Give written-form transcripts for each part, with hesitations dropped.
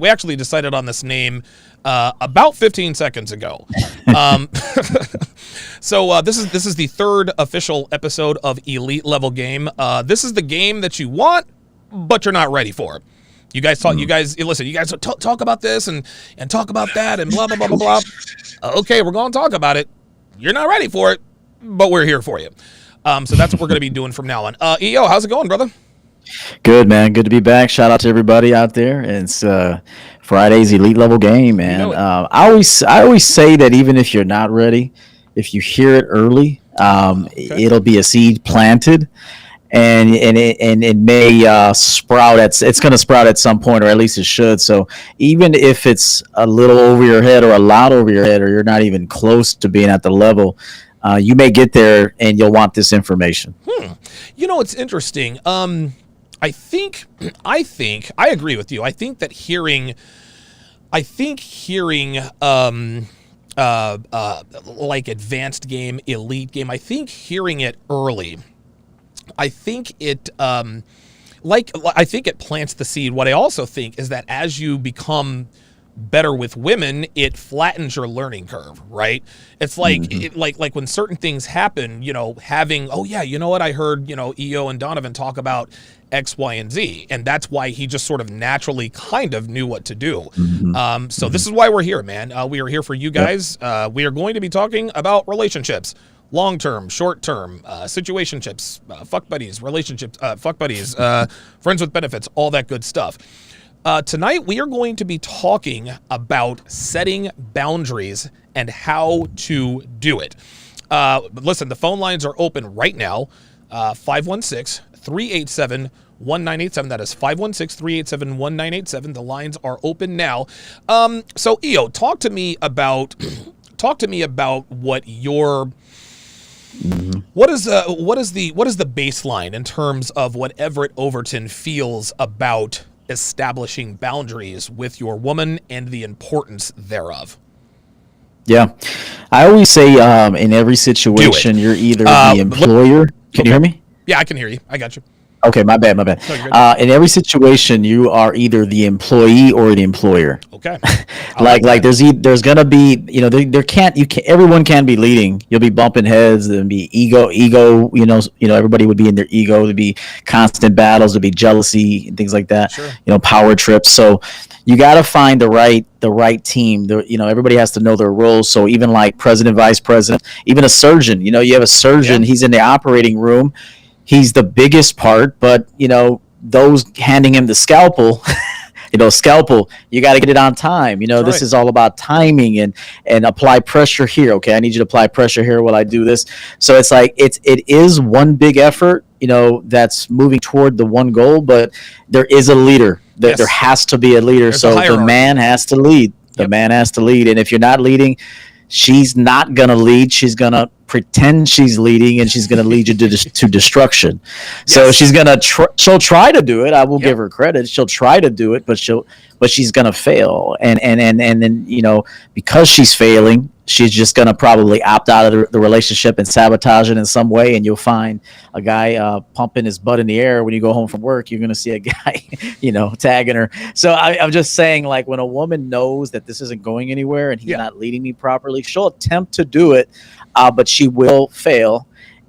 We actually decided on this name about 15 seconds ago. Um, so this is the third official episode of Elite Level Game. This is the game that you want, but you're not ready for. You guys talk. You guys listen. You guys talk about this and talk about that and blah blah blah blah blah. Okay, we're going to talk about it. You're not ready for it, but we're here for you. So that's what we're going to be doing from now on. EO, how's it going, brother? Good, man. Good to be back. Shout out to everybody out there. It's Friday's elite level game, man. You know it. I always say that even if you're not ready, if you hear it early, it'll be a seed planted, and it may sprout. It's going to sprout at some point, or at least it should. So even if it's a little over your head, or a lot over your head, or you're not even close to being at the level, you may get there, and you'll want this information. You know, it's interesting. I think I agree with you. I think hearing like advanced game, elite game, I think hearing it early, I think it I think it plants the seed. What I also think is that as you become better with women, it flattens your learning curve, right? It's like like when certain things happen, you know, having, oh yeah, you know what, I heard, you know, EO and Donovan talk about X, Y, and Z, and that's why he just sort of naturally kind of knew what to do. So this is why we're here, man. We are here for you guys. We are going to be talking about relationships. Long-term, short-term, situationships, fuck buddies, relationships, fuck buddies, friends with benefits, all that good stuff. Tonight, we are going to be talking about setting boundaries and how to do it. Listen, the phone lines are open right now, 516-387-1987. That is 516-387-1987. The lines are open now. So, EO, talk to me about what your... What is the baseline in terms of what Everett Overton feels about establishing boundaries with your woman and the importance thereof? Yeah, I always say in every situation, you're either the employer. Can you hear me? Yeah, I can hear you. I got you. Okay, my bad. No, you're good. In every situation, you are either the employee or the employer. Okay. Like there's gonna be, you know, everyone can be leading. You'll be bumping heads. There'll be ego. You know, everybody would be in their ego. There'd be constant battles. There'd be jealousy and things like that. Sure. You know, power trips. So you got to find the right team. You know, everybody has to know their roles. So even like president, vice president, even a surgeon. You know, you have a surgeon. Yeah. He's in the operating room. He's the biggest part, but, you know, those handing him the scalpel, you got to get it on time. You know, That's this right. is all about timing and apply pressure here. Okay, I need you to apply pressure here while I do this. So it's like it is one big effort, you know, that's moving toward the one goal, but there is a leader. Yes. There has to be a leader. There's so a hierarchy. The man has to lead. The man has to lead. And if you're not leading, she's not going to lead. She's going to pretend she's leading, and she's going to lead you to destruction. Yes. So she's going to she'll try to do it. I will give her credit. She'll try to do it, but she's going to fail. And then, you know, because she's failing, she's just going to probably opt out of the relationship and sabotage it in some way. And you'll find a guy pumping his butt in the air when you go home from work. You're going to see a guy, you know, tagging her. So I'm just saying, like, when a woman knows that this isn't going anywhere and he's not leading me properly, she'll attempt to do it, but she will fail.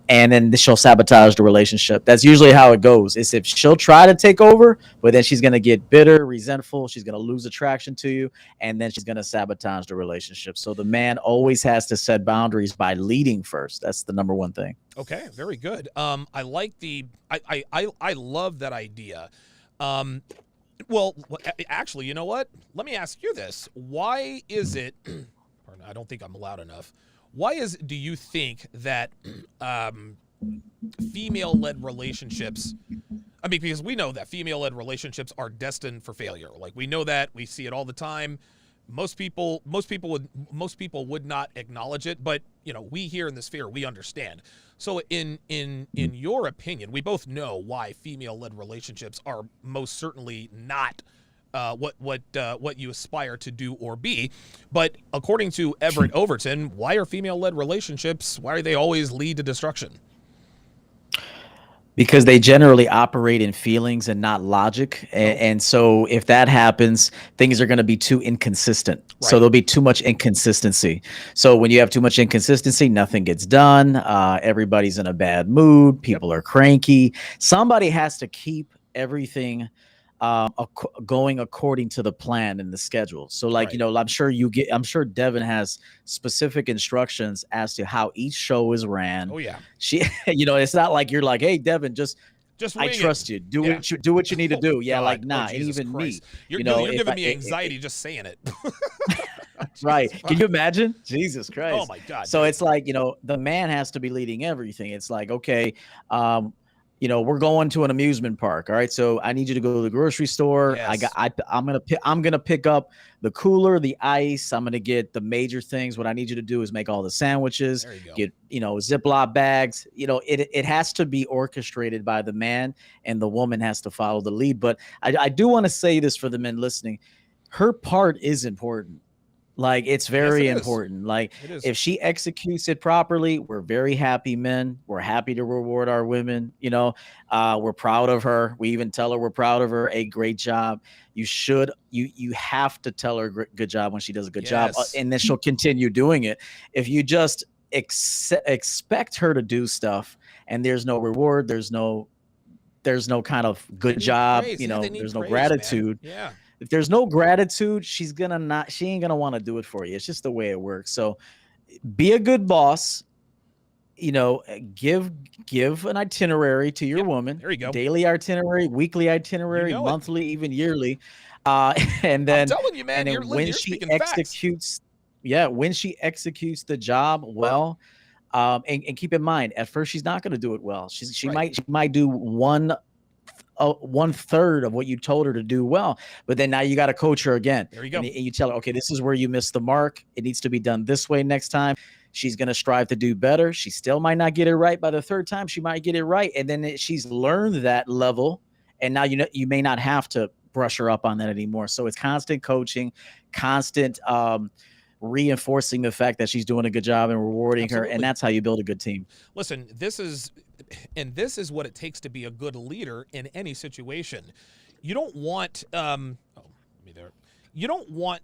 And then she'll sabotage the relationship. That's usually how it goes. Is if she'll try to take over, but then she's going to get bitter, resentful. She's going to lose attraction to you, and then she's going to sabotage the relationship. So the man always has to set boundaries by leading first. That's the number one thing. Okay, very good. I like I love that idea. Well, actually, you know what? Let me ask you this. Why is it, pardon, I don't think I'm loud enough. Do you think that female-led relationships, I mean, because we know that female-led relationships are destined for failure. Like, we know that, we see it all the time. Most people would not acknowledge it, but, you know, we here in the sphere, we understand. So in your opinion, we both know why female-led relationships are most certainly not what you aspire to do or be. But according to Everett Overton, why are female-led relationships, why do they always lead to destruction? Because they generally operate in feelings and not logic. Oh, And so if that happens, things are going to be too inconsistent. So right. there'll be too much inconsistency. So when you have too much inconsistency, nothing gets done. Everybody's in a bad mood. Yep. People are cranky. Somebody has to keep everything going according to the plan and the schedule. So like, Right. I'm sure Devin has specific instructions as to how each show is ran. Oh yeah. She, it's not like you're like, hey, Devin, Just I wing it. trust you. Do Yeah. what you need to Oh do. Yeah, like God. Oh nah. And Jesus even me, Christ. You're if giving I me anxiety just saying it. right. Jesus Can fuck. you imagine? Jesus Oh Christ. my God, So dude. it's like, the man has to be leading everything. It's like, okay, um, we're going to an amusement park. All right. So I need you to go to the grocery store. Yes. I'm gonna pick up the cooler, the ice. I'm gonna get the major things. What I need you to do is make all the sandwiches, There you go. get, Ziploc bags. It has to be orchestrated by the man, and the woman has to follow the lead. But I do want to say this for the men listening. Her part is important. Like, it's Yes, it very is. important. Like, It is. if she executes it properly, we're very happy men. We're happy to reward our women. We're proud of her. We even tell her we're proud of her. A great job. You have to tell her good job when she does a good job, Yes. and then she'll continue doing it. If you just expect her to do stuff and there's no reward, there's no kind of They good need job, praise. Yeah, they need there's no praise, man. gratitude. Yeah. If there's no gratitude, she ain't gonna want to do it for you. It's just the way it works. So be a good boss. Give an itinerary to your Yep. woman. There you go. Daily itinerary, weekly itinerary, know it. monthly, even yearly. And I'm then telling you, man, you're when you're she speaking facts. executes, yeah, when she executes the job well, and keep in mind, at first she's not going to do it well. She Right. might do one third of what you told her to do well, but then now you got to coach her again, There you go. and you tell her, okay, this is where you missed the mark. It needs to be done this way next time. She's going to strive to do better. She still might not get it right by the third time. She might get it right, and then she's learned that level, and now you may not have to brush her up on that anymore. So it's constant coaching, constant reinforcing the fact that she's doing a good job and rewarding her, and Absolutely. that's how you build a good team. Listen, this is what it takes to be a good leader in any situation. You don't want there. You don't want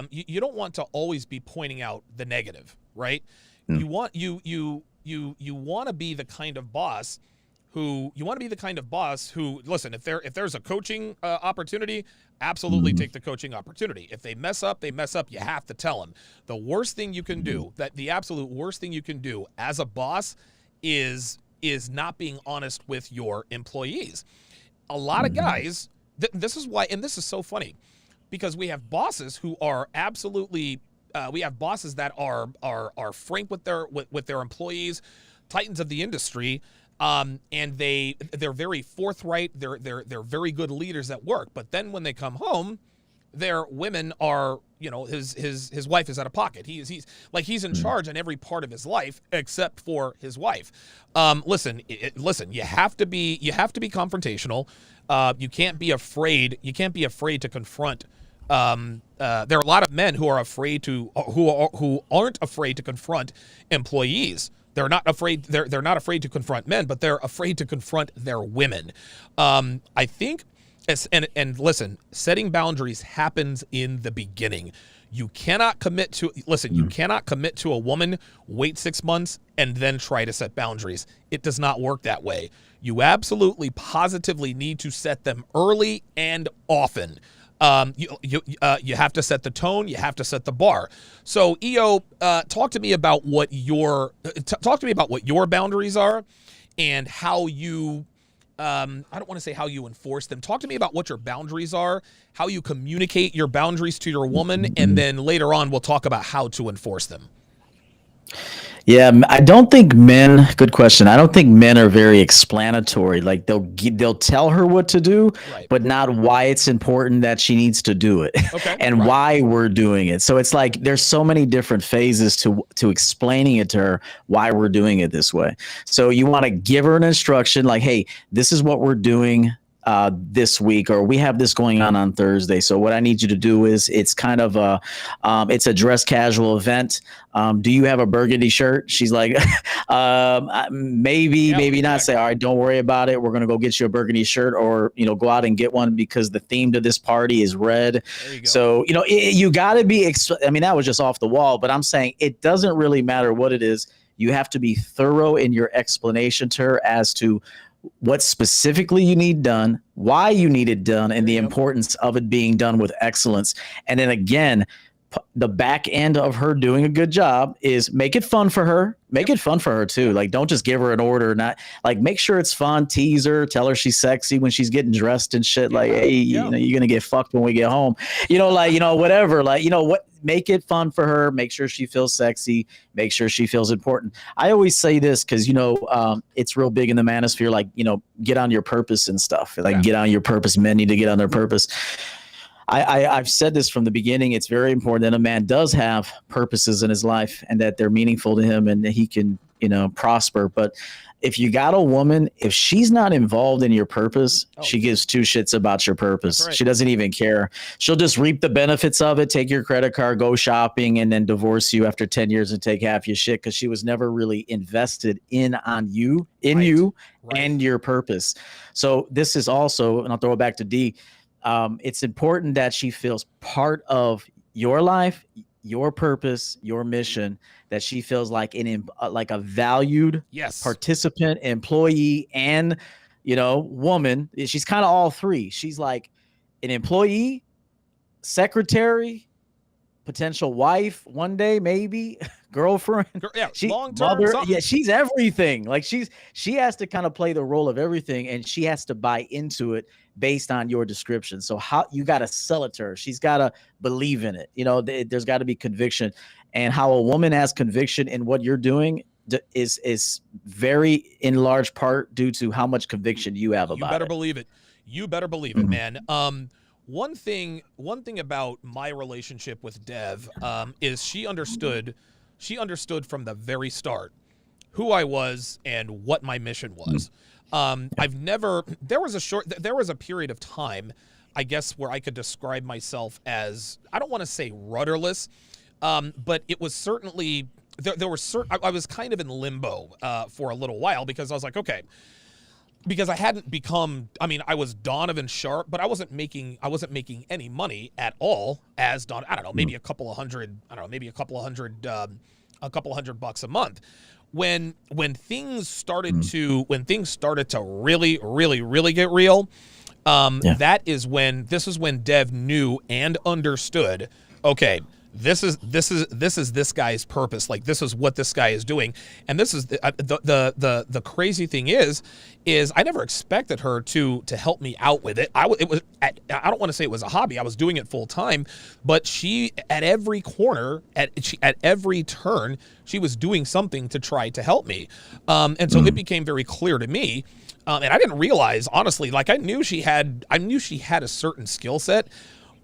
you don't want to always be pointing out the negative, right? You want you want to be the kind of boss who listen, if there's a coaching opportunity, absolutely take the coaching opportunity. If they mess up, you have to tell them. The worst thing you can do, the absolute worst thing you can do as a boss is not being honest with your employees. A lot of guys, this is why, and this is so funny, because we have bosses who are absolutely we have bosses that are frank with their employees, titans of the industry. And they're very forthright. They're very good leaders at work. But then when they come home, their women are, his wife is out of pocket. He's in charge in every part of his life except for his wife. Listen, you have to be confrontational. You can't be afraid. You can't be afraid to confront. There are a lot of men who are afraid who aren't afraid to confront employees. They're not afraid. They're not afraid to confront men, but they're afraid to confront their women. I think, and listen, setting boundaries happens in the beginning. You cannot commit to You cannot commit to a woman, wait 6 months, and then try to set boundaries. It does not work that way. You absolutely, positively need to set them early and often. You have to set the tone. You have to set the bar. So, EO, talk to me about what your boundaries are, and how you. I don't want to say how you enforce them. Talk to me about what your boundaries are, how you communicate your boundaries to your woman, and then later on we'll talk about how to enforce them. Yeah, I don't think men. Good question. I don't think men are very explanatory. Like they'll tell her what to do, Right. but not why it's important that she needs to do it, Okay. and Right. why we're doing it. So it's like there's so many different phases to explaining it to her why we're doing it this way. So you want to give her an instruction like, "Hey, this is what we're doing. this week, or we have this going on Thursday. So what I need you to do is, it's kind of it's a dress casual event. Do you have a burgundy shirt? She's like, maybe not. Say, all right, don't worry about it. We're going to go get you a burgundy shirt, or, go out and get one, because the theme to this party is red. There you go. So, you got to be, I mean, that was just off the wall, but I'm saying it doesn't really matter what it is. You have to be thorough in your explanation to her as to what specifically you need done, why you need it done, and the importance of it being done with excellence. And then again, the back end of her doing a good job is make it fun for her. Make it fun for her too. Like, don't just give her an order. Not like, make sure it's fun. Tease her. Tell her she's sexy when she's getting dressed and shit. Like, hey, you're gonna get fucked when we get home. Whatever. Like, what? Make it fun for her. Make sure she feels sexy. Make sure she feels important. I always say this because it's real big in the manosphere. Like, get on your purpose and stuff. Like, get on your purpose. Men need to get on their purpose. I've said this from the beginning. It's very important that a man does have purposes in his life, and that they're meaningful to him, and that he can, prosper. But if you got a woman, if she's not involved in your purpose, she gives two shits about your purpose. Right. She doesn't even care. She'll just reap the benefits of it, take your credit card, go shopping, and then divorce you after 10 years and take half your shit, because she was never really invested in you and your purpose. So this is also, and I'll throw it back to D, it's important that she feels part of your life, your purpose, your mission, that she feels like like a valued participant, employee, and woman. She's kind of all three. She's like an employee, secretary, potential wife one day, maybe girlfriend. Long-term mother. Yeah, she's everything. Like, she has to kind of play the role of everything, and she has to buy into it based on your description. So how you got to sell it to her. She's got to believe in it. There's got to be conviction, and how a woman has conviction in what you're doing is very in large part due to how much conviction you have about it. You better believe it. You better believe it, man. One thing about my relationship with Dev is she understood from the very start who I was and what my mission was. There was a period of time, I guess, where I could describe myself as, I don't want to say rudderless, but it was certainly, I was kind of in limbo for a little while, because I was like, okay, because I hadn't become, I was Donovan Sharp, but I wasn't making any money at all as Don. I don't know, maybe a couple of hundred bucks a month. When things started to really, really, really get real, this is when Dev knew and understood, okay, this is this guy's purpose. Like, this is what this guy is doing. And this is the crazy thing is I never expected her to help me out with it. I don't want to say it was a hobby. I was doing it full time, but she, at every corner, at every turn, she was doing something to try to help me. And so it became very clear to me. And I didn't realize, honestly, like, I knew she had a certain skill set,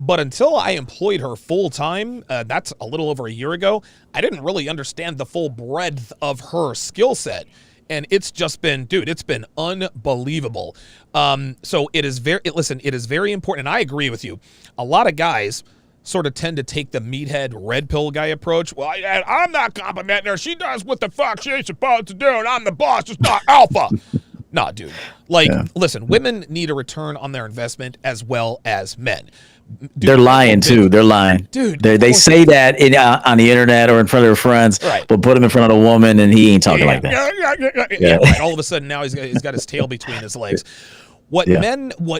but until I employed her full time, that's a little over a year ago, I didn't really understand the full breadth of her skill set. And it's just been, dude, it's been unbelievable. So it is very important. And I agree with you. A lot of guys sort of tend to take the meathead red pill guy approach. Well, I'm not complimenting her. She does what the fuck she's supposed to do, and I'm the boss. It's not alpha. Nah, dude. Listen, women need a return on their investment as well as men. Dude, they're lying too. They're lying, dude. They say that on the internet or in front of their friends, right? But put him in front of a woman, and he ain't talking like that. Yeah, right. All of a sudden, now he's got his tail between his legs. What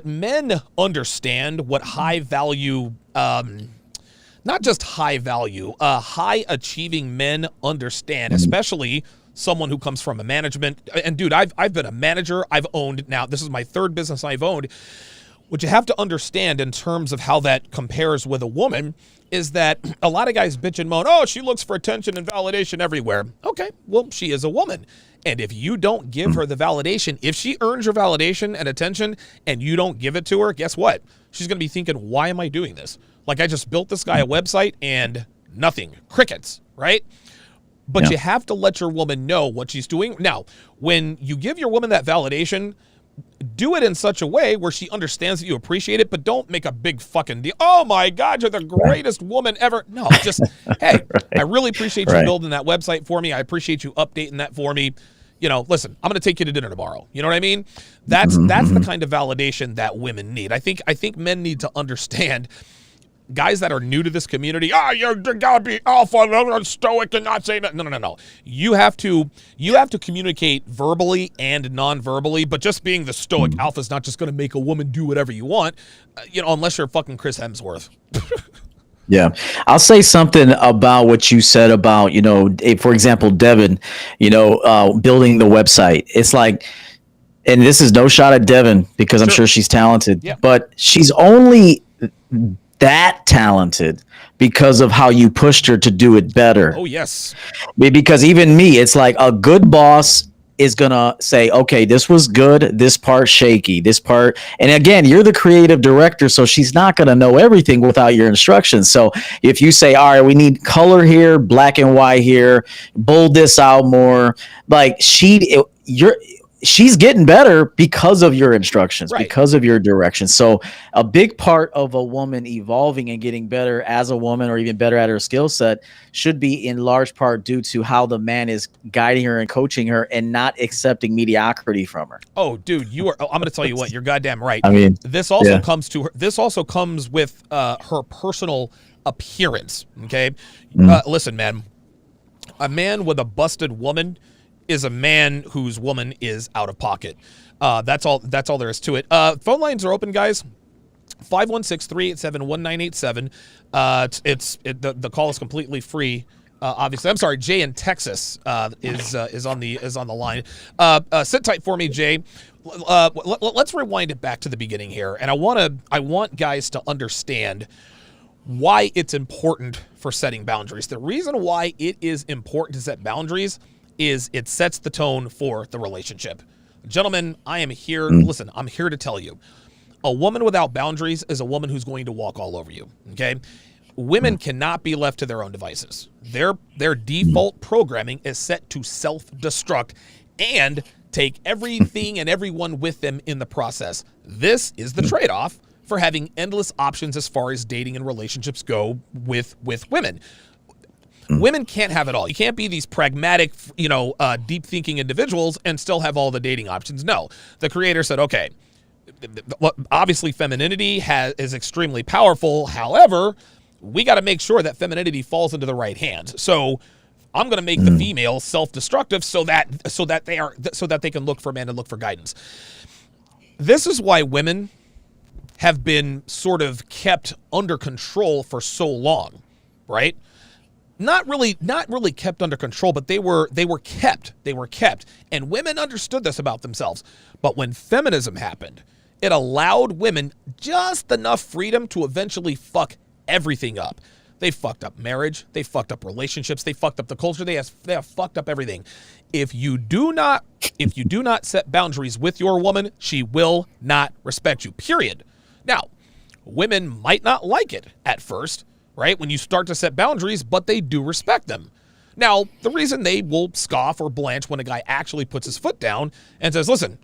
men understand, what high value, not just high value, high achieving men understand, especially someone who comes from a management. And dude, I've been a manager. I've owned, now this is my third business I've owned. What you have to understand in terms of how that compares with a woman is that a lot of guys bitch and moan, oh, she looks for attention and validation everywhere. Okay, well, she is a woman. And if you don't give her the validation, if she earns your validation and attention and you don't give it to her, guess what? She's going to be thinking, why am I doing this? Like, I just built this guy a website and nothing, crickets, right? But you have to let your woman know what she's doing. Now, when you give your woman that validation, do it in such a way where she understands that you appreciate it, but don't make a big fucking deal. Oh my God, you're the greatest woman ever. No, just, hey, I really appreciate you building that website for me. I appreciate you updating that for me. Listen, I'm going to take you to dinner tomorrow. You know what I mean? That's the kind of validation that women need. I think men need to understand, guys that are new to this community, you gotta be alpha, stoic, and not say that. No. You have to communicate verbally and non-verbally, but just being the stoic alpha is not just going to make a woman do whatever you want, unless you're fucking Chris Hemsworth. Yeah, I'll say something about what you said about, for example, Devin, building the website. It's like, and this is no shot at Devin because I'm sure she's talented, but she's only that talented because of how you pushed her to do it better. Oh, yes. Because even me, it's like a good boss is going to say, okay, this was good, this part shaky, this part. And again, you're the creative director, so she's not going to know everything without your instructions. So if you say, all right, we need color here, black and white here, bold this out more, like she's getting better because of your instructions, because of your direction. So a big part of a woman evolving and getting better as a woman, or even better at her skill set, should be in large part due to how the man is guiding her and coaching her and not accepting mediocrity from her. Oh, dude, I'm going to tell you what, you're goddamn right. I mean, this also comes to her. This also comes with her personal appearance. Okay. Listen, man, a man with a busted woman is a man whose woman is out of pocket. That's all there is to it. Phone lines are open, guys. 516-387-1987. The call is completely free. Obviously, I'm sorry. Jay in Texas is on the line. Sit tight for me, Jay. Let's rewind it back to the beginning here, and I want guys to understand why it's important for setting boundaries. The reason why it is important to set boundaries is it sets the tone for the relationship. Gentlemen, I am here. Listen, I'm here to tell you, a woman without boundaries is a woman who's going to walk all over you. Okay. Women cannot be left to their own devices. Their default programming is set to self-destruct and take everything and everyone with them in the process. This is the trade-off for having endless options as far as dating and relationships go with women. Women can't have it all. You can't be these pragmatic, deep thinking individuals and still have all the dating options. No, the creator said, okay, obviously femininity is extremely powerful. However, we got to make sure that femininity falls into the right hands. So I'm going to make the female self-destructive so that they can look for men and look for guidance. This is why women have been sort of kept under control for so long, right? Not really kept under control, but they were kept. And women understood this about themselves. But when feminism happened, it allowed women just enough freedom to eventually fuck everything up. They fucked up marriage. They fucked up relationships. They fucked up the culture. They have fucked up everything. If you do not set boundaries with your woman, she will not respect you. Period. Now, women might not like it at first, right? When you start to set boundaries, but they do respect them. Now, the reason they will scoff or blanch when a guy actually puts his foot down and says, listen,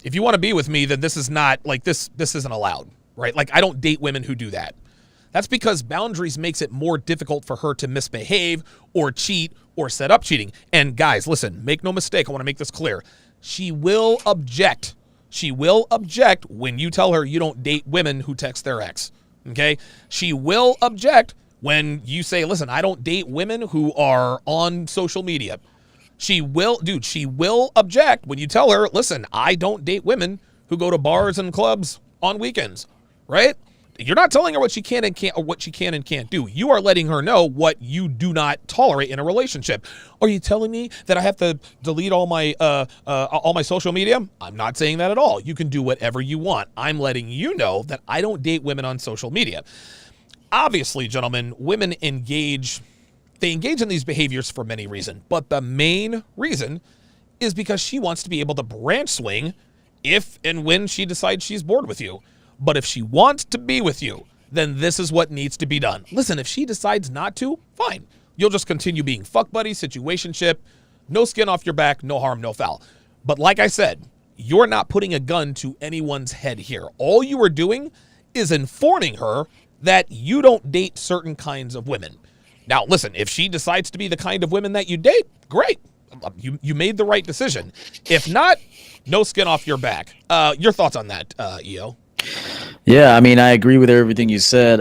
if you want to be with me, then this is not like this isn't allowed, right? Like I don't date women who do that. That's because boundaries makes it more difficult for her to misbehave or cheat or set up cheating. And guys, listen, make no mistake. I want to make this clear. She will object. She will object when you tell her you don't date women who text their ex. Okay? She will object when you say, listen, I don't date women who are on social media. She will object when you tell her, listen, I don't date women who go to bars and clubs on weekends, right? You're not telling her what she can and can't, or what she can and can't do. You are letting her know what you do not tolerate in a relationship. Are you telling me that I have to delete all my social media? I'm not saying that at all. You can do whatever you want. I'm letting you know that I don't date women on social media. Obviously, gentlemen, women engage in these behaviors for many reasons, but the main reason is because she wants to be able to branch swing if and when she decides she's bored with you. But if she wants to be with you, then this is what needs to be done. Listen, if she decides not to, fine. You'll just continue being fuck buddy, situationship, no skin off your back, no harm, no foul. But like I said, you're not putting a gun to anyone's head here. All you are doing is informing her that you don't date certain kinds of women. Now, listen, if she decides to be the kind of women that you date, great. You made the right decision. If not, no skin off your back. Your thoughts on that, EO? Yeah, I mean, I agree with everything you said.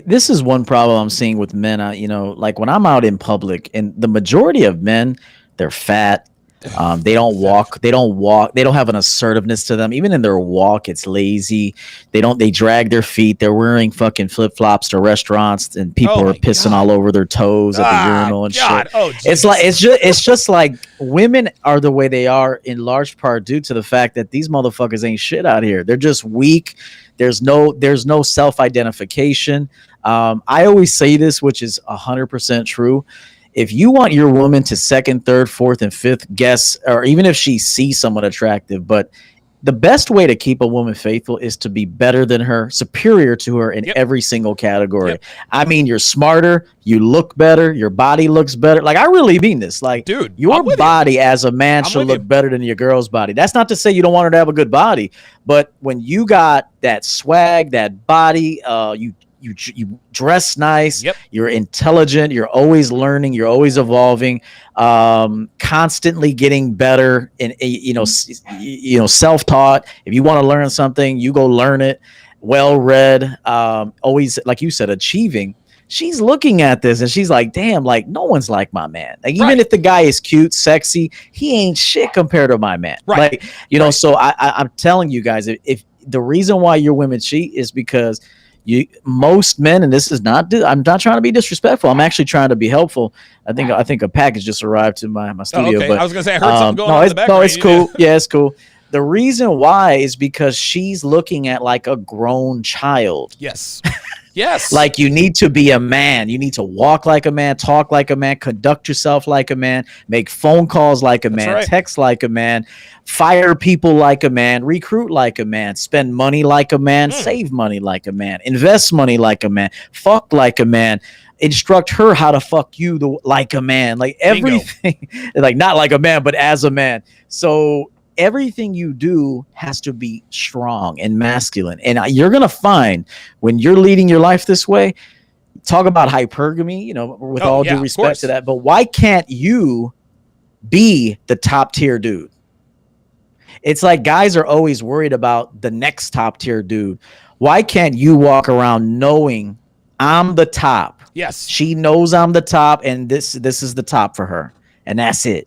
This is one problem I'm seeing with men. Like when I'm out in public, and the majority of men, they're fat. They don't walk. They don't have an assertiveness to them. Even in their walk, it's lazy. They drag their feet. They're wearing fucking flip flops to restaurants, and people are pissing all over their toes at the urinal and shit. Oh, it's just like women are the way they are in large part due to the fact that these motherfuckers ain't shit out here. They're just weak. There's no self-identification. I always say this, which is 100% true. If you want your woman to second, third, fourth, and fifth guess, or even if she sees someone attractive, but the best way to keep a woman faithful is to be better than her, superior to her in every single category. Yep. I mean, you're smarter, you look better, your body looks better. Like, I really mean this. Like, dude, your body as a man should look better than your girl's body. That's not to say you don't want her to have a good body, but when you got that swag, that body, you dress nice, you're intelligent, you're always learning, you're always evolving, constantly getting better, and self-taught. If you want to learn something, you go learn it. Well-read, always, like you said, achieving. She's looking at this and she's like, damn, like no one's like my man. Like even if the guy is cute, sexy, he ain't shit compared to my man. Like, so I'm telling you guys, if the reason why your women cheat is because most men, and this is not, I'm not trying to be disrespectful. I'm actually trying to be helpful. I think a package just arrived to my studio. Okay. But I was gonna say I heard something going on in the background. No, it's cool. Yeah, it's cool. The reason why is because she's looking at like a grown child. Yes. Yes. Like you need to be a man. You need to walk like a man, talk like a man, conduct yourself like a man, make phone calls like a man, text like a man, fire people like a man, recruit like a man, spend money like a man, save money like a man, invest money like a man, fuck like a man, instruct her how to fuck you like a man, like everything, like not like a man, but as a man. So everything you do has to be strong and masculine. And you're going to find when you're leading your life this way, talk about hypergamy, with all due respect to that. But why can't you be the top tier dude? It's like guys are always worried about the next top tier dude. Why can't you walk around knowing I'm the top? Yes. She knows I'm the top, and this is the top for her. And that's it.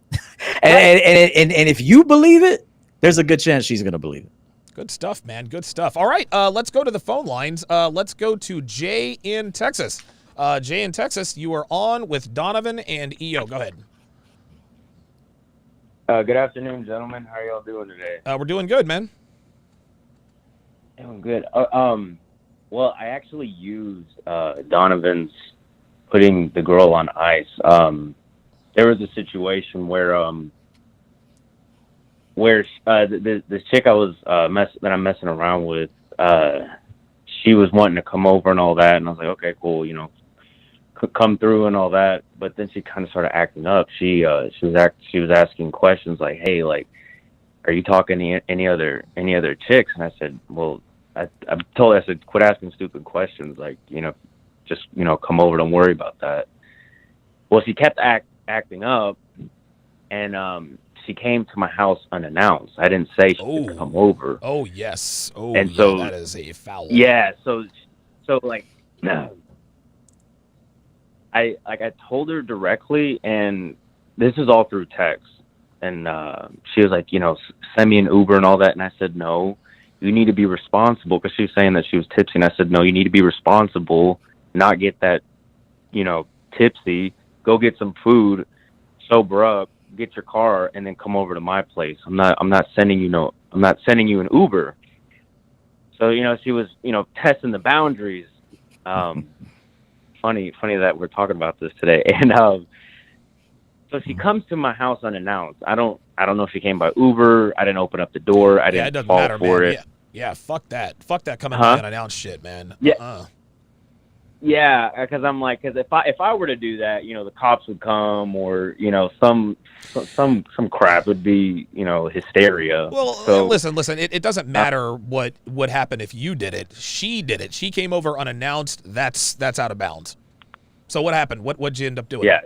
And if you believe it, there's a good chance she's going to believe it. Good stuff, man. Good stuff. All right, let's go to the phone lines. Let's go to Jay in Texas. Jay in Texas, you are on with Donovan and EO. Go ahead. Good afternoon, gentlemen. How are y'all doing today? We're doing good, man. Doing good. Well, I actually used Donovan's putting the girl on ice. There was a situation where the chick I was that I'm messing around with, she was wanting to come over and all that, and I was like, okay, cool, come through and all that. But then she kind of started acting up. She was asking questions like, hey, like, are you talking any other chicks? And I said, well, I told her, I said, quit asking stupid questions, like, just come over, don't worry about that. Well, she kept acting up, and she came to my house unannounced. I didn't say she could come over. Oh yes. Oh, and so that is a foul. Yeah. So like, I told her directly, and this is all through text. And she was like, send me an Uber and all that. And I said, no, you need to be responsible, because she was saying that she was tipsy. And I said, no, you need to be responsible, not get that, tipsy. Go get some food, sober up, get your car, and then come over to my place. I'm not sending you an Uber. So, she was, testing the boundaries. Funny that we're talking about this today. And so she comes to my house unannounced. I don't know if she came by Uber. I didn't open up the door. I didn't fall for it. Yeah, fuck that. Fuck that coming by unannounced shit, man. Yeah. Yeah, because I'm like, because if I were to do that, the cops would come, or some crap would be, hysteria. Well, So listen. It doesn't matter what would happen if you did it. She did it. She came over unannounced. That's out of bounds. So what happened? What'd you end up doing? yeah,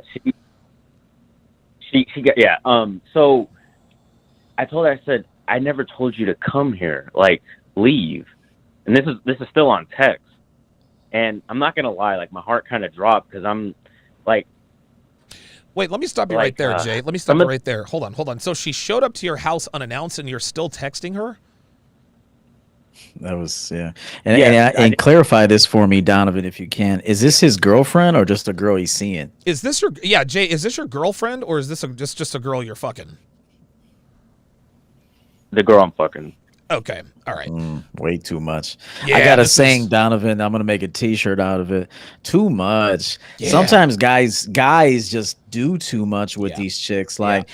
she got yeah. So I told her, I said, I never told you to come here. Like, leave. And this is still on text. And I'm not gonna lie, like my heart kind of dropped because I'm like, wait, let me stop you right there, Jay. Let me stop you right there. Hold on. So she showed up to your house unannounced, and you're still texting her? That was And clarify this for me, Donovan, if you can. Is this his girlfriend or just a girl he's seeing? Is this Jay? Is this your girlfriend or is this just a girl you're fucking? the girl I'm fucking. Okay, all right. Way too much. Yeah, I got a saying, Donovan. I'm gonna make a T-shirt out of it. Too much. Yeah. Sometimes guys just do too much with these chicks. Like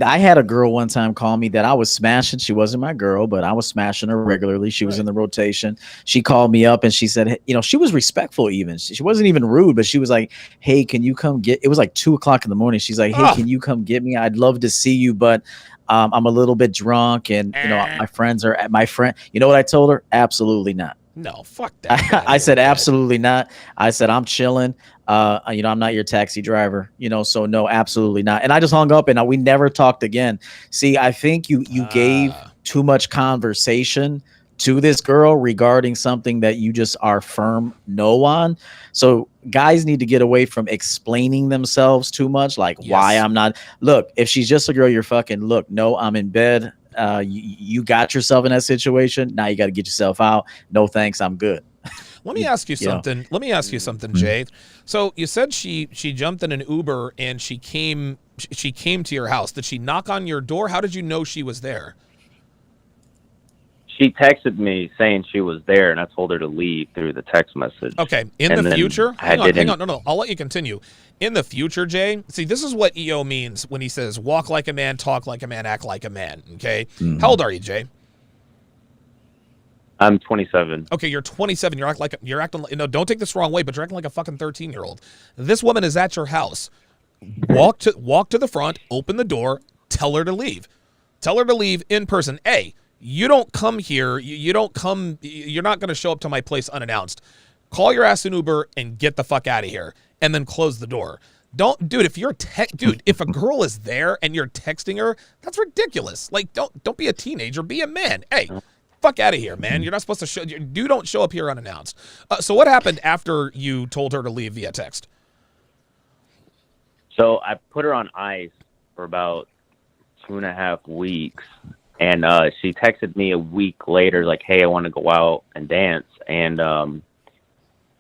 I had a girl one time call me that I was smashing. She wasn't my girl, but I was smashing her regularly. She was in the rotation. She called me up and she said, she was respectful. Even she wasn't even rude, but she was like, "Hey, can you come get?" It was like 2:00 in the morning. She's like, "Hey, can you come get me? I'd love to see you, but." I'm a little bit drunk, and my friends are at my friend. You know what I told her? Absolutely not. No, fuck that. I said absolutely not. I said I'm chilling. I'm not your taxi driver. So no, absolutely not. And I just hung up, and we never talked again. See, I think you gave too much conversation to this girl regarding something that you just are firm no on. So guys need to get away from explaining themselves too much, like why I'm not. Look, if she's just a girl you're fucking, look, no, I'm in bed. You got yourself in that situation. Now you got to get yourself out. No thanks, I'm good. Let me ask you something. Let me ask you something, Jay. So you said she jumped in an Uber and she came to your house. Did she knock on your door? How did you know she was there? She texted me saying she was there, and I told her to leave through the text message. Okay. In the future, hang on. No. I'll let you continue. In the future, Jay, see, this is what EO means when he says walk like a man, talk like a man, act like a man. Okay. How old are you, Jay? I'm 27. Okay, you're 27. You're acting. Don't take this the wrong way, but you're acting like a fucking 13-year-old. This woman is at your house. Walk to the front, open the door, tell her to leave. Tell her to leave in person. You don't come here. You don't come. You're not going to show up to my place unannounced. Call your ass an Uber and get the fuck out of here, and then close the door. Dude. If a girl is there and you're texting her, that's ridiculous. Like, don't be a teenager. Be a man. Hey, fuck out of here, man. You're not supposed to show. You don't show up here unannounced. So what happened after you told her to leave via text? So I put her on ice for about 2.5 weeks. And she texted me a week later, like, "Hey, I want to go out and dance." And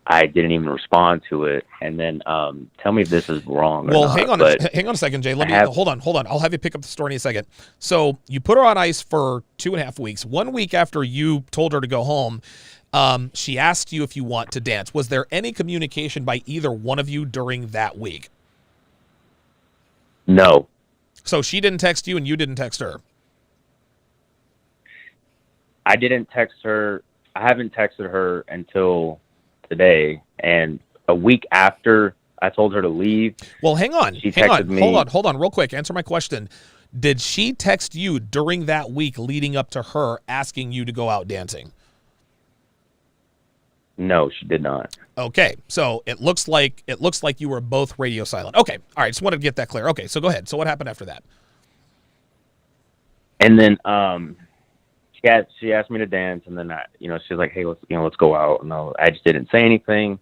I didn't even respond to it. And then tell me if this is wrong. Well, or hang not, on a second, Jay. Hold on. I'll have you pick up the story in a second. So you put her on ice for 2.5 weeks. 1 week after you told her to go home, she asked you if you want to dance. Was there any communication by either one of you during that week? No. So she didn't text you and you didn't text her? I didn't text her. I haven't texted her until today. And a week after I told her to leave. Well, hang on. She texted me. Hold on, real quick. Answer my question. Did she text you during that week leading up to her asking you to go out dancing? No, she did not. Okay, so it looks like you were both radio silent. Okay, all right. Just wanted to get that clear. Okay, so go ahead. So what happened after that? And then she asked me to dance, and then she was like, "Hey, let's go out." And I just didn't say anything.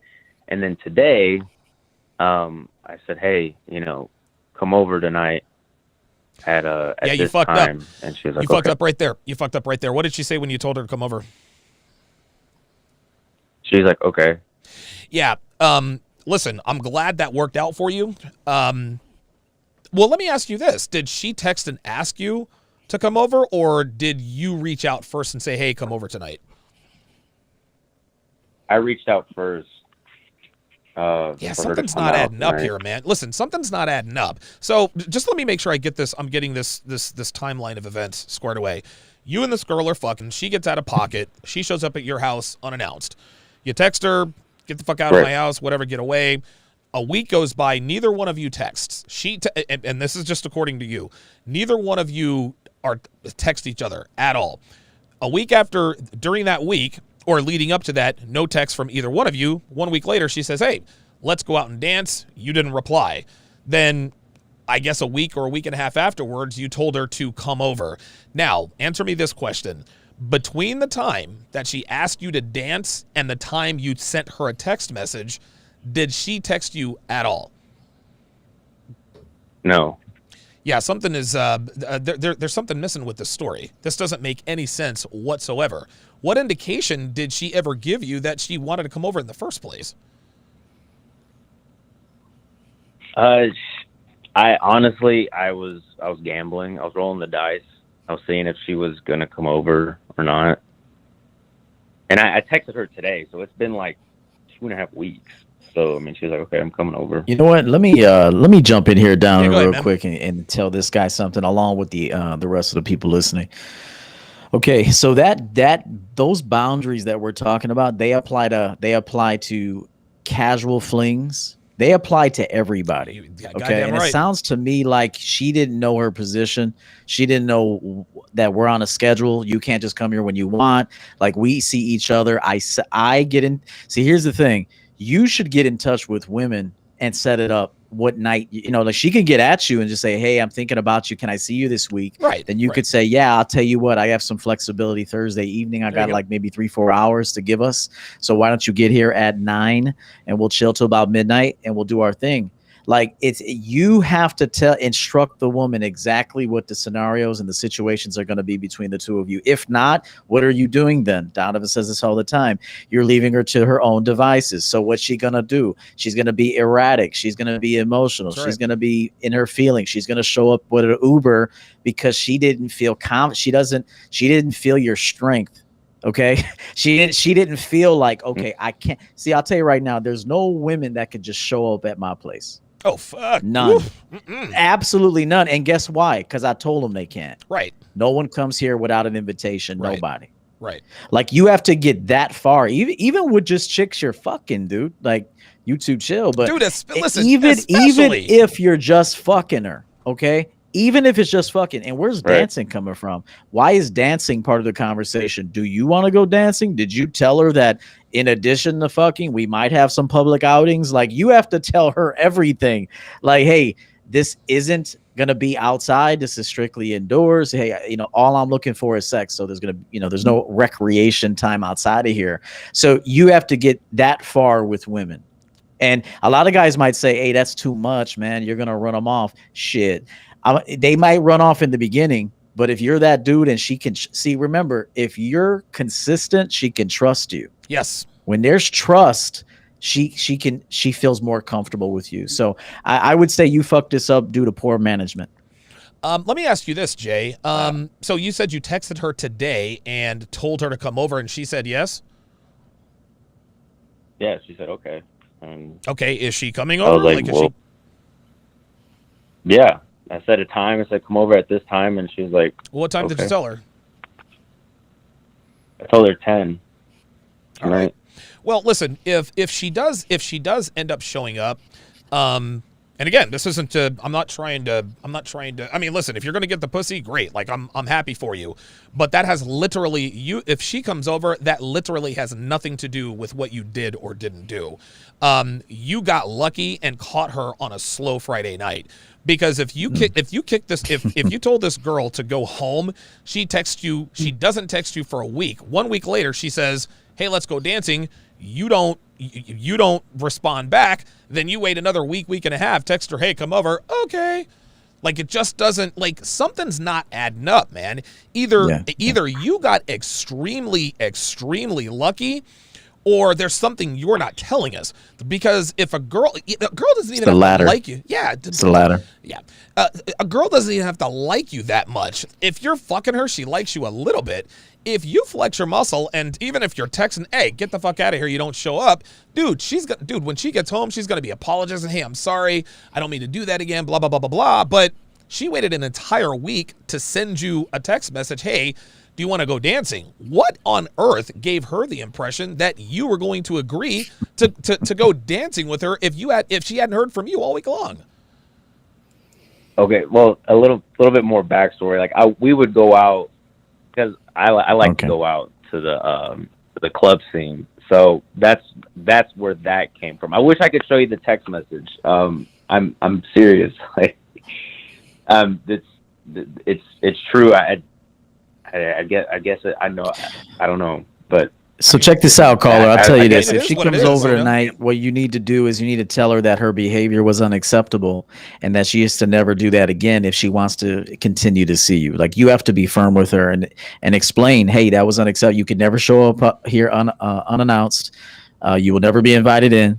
And then today, I said, "Hey, come over tonight at you this fucked time." up. And she was like, "You fucked up right there. You fucked up right there." What did she say when you told her to come over? She's like, "Okay." Yeah. Listen, I'm glad that worked out for you. Well, let me ask you this: did she text and ask you to come over, or did you reach out first and say, "Hey, come over tonight"? I reached out first. Something's not adding up here, man. Listen, something's not adding up. So just let me make sure I get this. I'm getting this timeline of events squared away. You and this girl are fucking. She gets out of pocket. She shows up at your house unannounced. You text her. Get the fuck out of my house, whatever, get away. A week goes by, neither one of you texts. And this is just according to you. Neither one of you are text each other at all. A week after, during that week, or leading up to that, no text from either one of you. 1 week later, she says, hey, let's go out and dance. You didn't reply. Then I guess a week or a week and a half afterwards, you told her to come over. Now, answer me this question. Between the time that she asked you to dance and the time you sent her a text message, did she text you at all? No. Yeah, something is there's something missing with this story. This doesn't make any sense whatsoever. What indication did she ever give you that she wanted to come over in the first place? I honestly, I was gambling. I was rolling the dice. I was seeing if she was gonna come over or not. And I texted her today, so it's been like 2.5 weeks. So I mean, she was like, "Okay, I'm coming over." You know what? Let me jump in here down go real ahead, quick and tell this guy something along with the rest of the people listening. Okay, so those boundaries that we're talking about, they apply to casual flings. They apply to everybody. Okay, and it sounds to me like she didn't know her position. She didn't know that we're on a schedule. You can't just come here when you want. Like, we see each other. I get in. See, here's the thing. You should get in touch with women and set it up what night, like she can get at you and just say, hey, I'm thinking about you. Can I see you this week? Right. Then you could say, yeah, I'll tell you what, I have some flexibility Thursday evening. I got like maybe 3-4 hours to give us. So why don't you get here at 9 and we'll chill till about midnight and we'll do our thing. Like, you have to instruct the woman exactly what the scenarios and the situations are going to be between the two of you. If not, what are you doing then? Donovan says this all the time. You're leaving her to her own devices. So what's she going to do? She's going to be erratic. She's going to be emotional. She's going to be in her feelings. She's going to show up with an Uber because she didn't feel she didn't feel your strength. Okay. She didn't feel like, okay, I can't see. I'll tell you right now, there's no women that could just show up at my place. Oh, fuck. None. Absolutely none. And guess why? Because I told them they can't. Right. No one comes here without an invitation. Right. Nobody. Right. Like, you have to get that far. Even with just chicks you're fucking, dude. Like, you two chill. But dude, listen, even if you're just fucking her, okay? Even if it's just fucking. And where's dancing coming from? Why is dancing part of the conversation? Do you want to go dancing? Did you tell her that in addition to fucking, we might have some public outings? Like, you have to tell her everything. Like, hey, this isn't going to be outside. This is strictly indoors. Hey, all I'm looking for is sex. So there's going to, there's no recreation time outside of here. So you have to get that far with women. And a lot of guys might say, hey, that's too much, man. You're going to run them off. Shit. They might run off in the beginning, but if you're that dude and she can see, remember, if you're consistent, she can trust you. Yes. When there's trust, she feels more comfortable with you. So I would say you fucked this up due to poor management. Let me ask you this, Jay. So you said you texted her today and told her to come over, and she said yes? Yeah, she said okay. Okay, is she coming over? I was like, yeah. I set a time. I said, come over at this time. And she was like, what time did you tell her? I told her 10. All right. Well, listen, if she does end up showing up, and again, this isn't to, I'm not trying to, I mean, listen, if you're going to get the pussy, great. Like, I'm happy for you. But that has literally, if she comes over, that literally has nothing to do with what you did or didn't do. You got lucky and caught her on a slow Friday night. Because if you told this girl to go home, she doesn't text you for a week. 1 week later, she says, hey, let's go dancing. You don't respond back. Then you wait another week and a half, text her, hey, come over. Okay. Like, it just doesn't, like, something's not adding up, man. Either you got extremely, extremely lucky, or there's something you're not telling us. Because if a girl doesn't even have to like you. Yeah. It's the latter. Yeah. A girl doesn't even have to like you that much. If you're fucking her, she likes you a little bit. If you flex your muscle, and even if you're texting, hey, get the fuck out of here, you don't show up, dude, when she gets home, she's going to be apologizing, hey, I'm sorry, I don't mean to do that again, blah, blah, blah, blah, blah. But she waited an entire week to send you a text message, hey, Do you want to go dancing? What on earth gave her the impression that you were going to agree to go dancing with her if she hadn't heard from you all week long? Okay, well, a little bit more backstory. Like we would go out because I like to go out to the club scene. So that's where that came from. I wish I could show you the text message. I'm serious. Like, it's true. I guess I know. I don't know, but. So check this out, caller. I'll tell you this. If she comes over you know? tonight, what you need to do is you need to tell her that her behavior was unacceptable and that she is to never do that again if she wants to continue to see you. Like, you have to be firm with her and explain, hey, that was unacceptable. You could never show up here unannounced. You will never be invited in.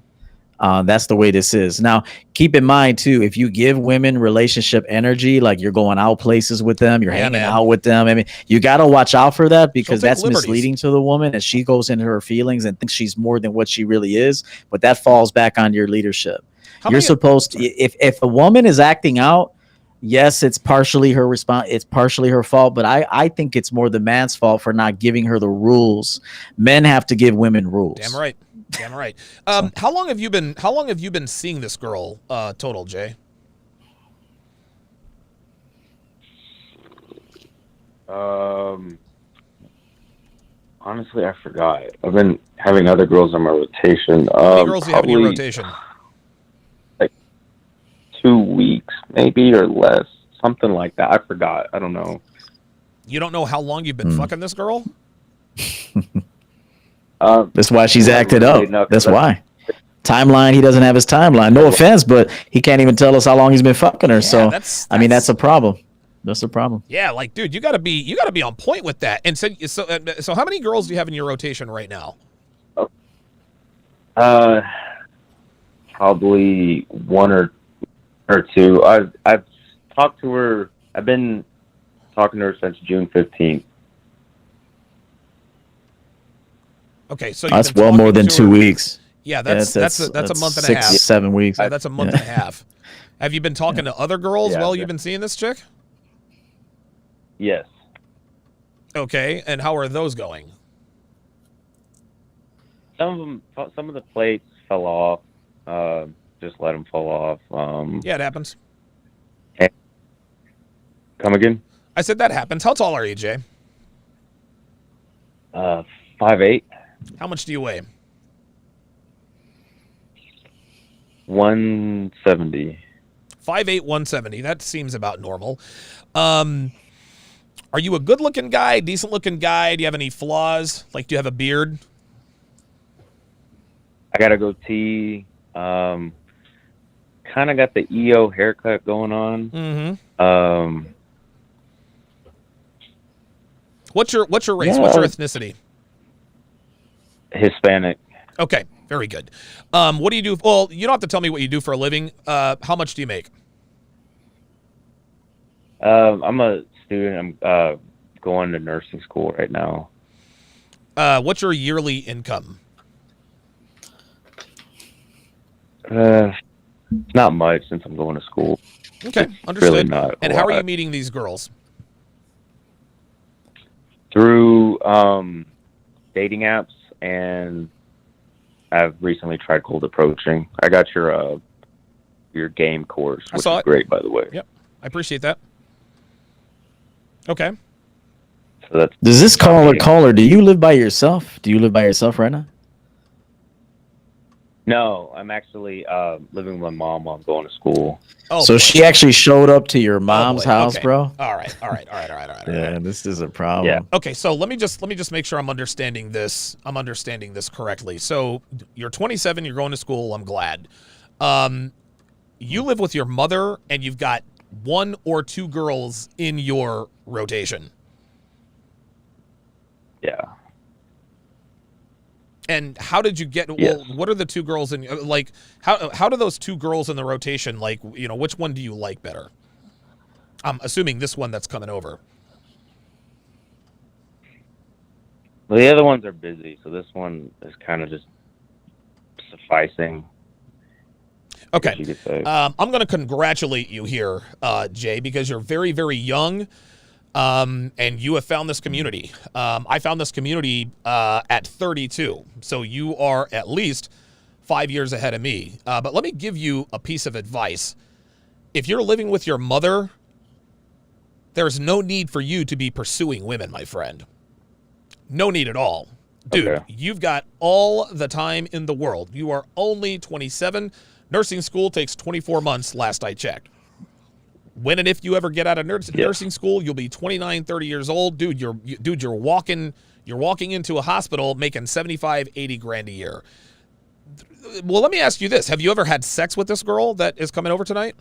That's the way this is. Now, keep in mind, too, if you give women relationship energy, like you're going out places with them, you're hanging out with them. I mean, you got to watch out for that because that's misleading to the woman and she goes into her feelings and thinks she's more than what she really is. But that falls back on your leadership. You're supposed to, if a woman is acting out, yes, it's partially her response. It's partially her fault, but I think it's more the man's fault for not giving her the rules. Men have to give women rules. Damn right. Damn right. How long have you been seeing this girl total, Jay? Honestly, I forgot. I've been having other girls on my rotation. How many girls do you have in your rotation? Like 2 weeks, maybe, or less. Something like that. I forgot. I don't know. You don't know how long you've been fucking this girl? That's why she's acted up. That's why. Timeline, he doesn't have his timeline. No offense, but he can't even tell us how long he's been fucking her. Yeah, so that's a problem. That's a problem. Yeah, like, dude, you gotta be on point with that. And so how many girls do you have in your rotation right now? Probably one or two. I've talked to her. I've been talking to her since June 15th. Okay, so that's well more than 2 weeks. Yeah, that's a month and a half. 7 weeks. Yeah, that's a month and a half. Have you been talking to other girls while you've been seeing this chick? Yes. Okay, and how are those going? Some of the plates fell off. Just let them fall off. Yeah, it happens. Come again? I said that happens. How tall are you, Jay? 5'8". How much do you weigh? 170. 5'8", 170. That seems about normal. Are you a good-looking guy, decent-looking guy? Do you have any flaws? Like, do you have a beard? I got a goatee. Kind of got the EO haircut going on. Mm-hmm. What's your race? What's your ethnicity? Hispanic. Okay, very good. What do you do? Well, you don't have to tell me what you do for a living. How much do you make? I'm a student. I'm going to nursing school right now. What's your yearly income? Not much since I'm going to school. Okay, it's understood. Really not and how are you meeting these girls? Through dating apps, and I've recently tried cold approaching. I got your game course, which is great, by the way. Yep, I appreciate that. Okay. So that's Does this caller? Do you live by yourself? Do you live by yourself right now? No, I'm actually living with my mom while I'm going to school. Oh, so she actually showed up to your mom's house, okay. bro? All right. Yeah, this is a problem. Yeah. Okay, so let me just make sure I'm understanding this. I'm understanding this correctly. So you're 27, you're going to school. I'm glad. You live with your mother, and you've got one or two girls in your rotation. Yeah. And how did you get? Yes. Well, what are the two girls in? Like, how do those two girls in the rotation? Like, which one do you like better? I'm assuming this one that's coming over. Well, the other ones are busy, so this one is kind of just sufficing. Okay. You could say. I'm going to congratulate you here, Jay, because you're very, very young. And you have found this community. I found this community at 32. So you are at least 5 years ahead of me. But let me give you a piece of advice. If you're living with your mother, there's no need for you to be pursuing women, my friend. No need at all. Dude, Okay. You've got all the time in the world. You are only 27. Nursing school takes 24 months, last I checked. When and if you ever get out of nursing school, you'll be 29, 30 years old. Dude, you're walking into a hospital making 75, 80 grand a year. Well, let me ask you this. Have you ever had sex with this girl that is coming over tonight?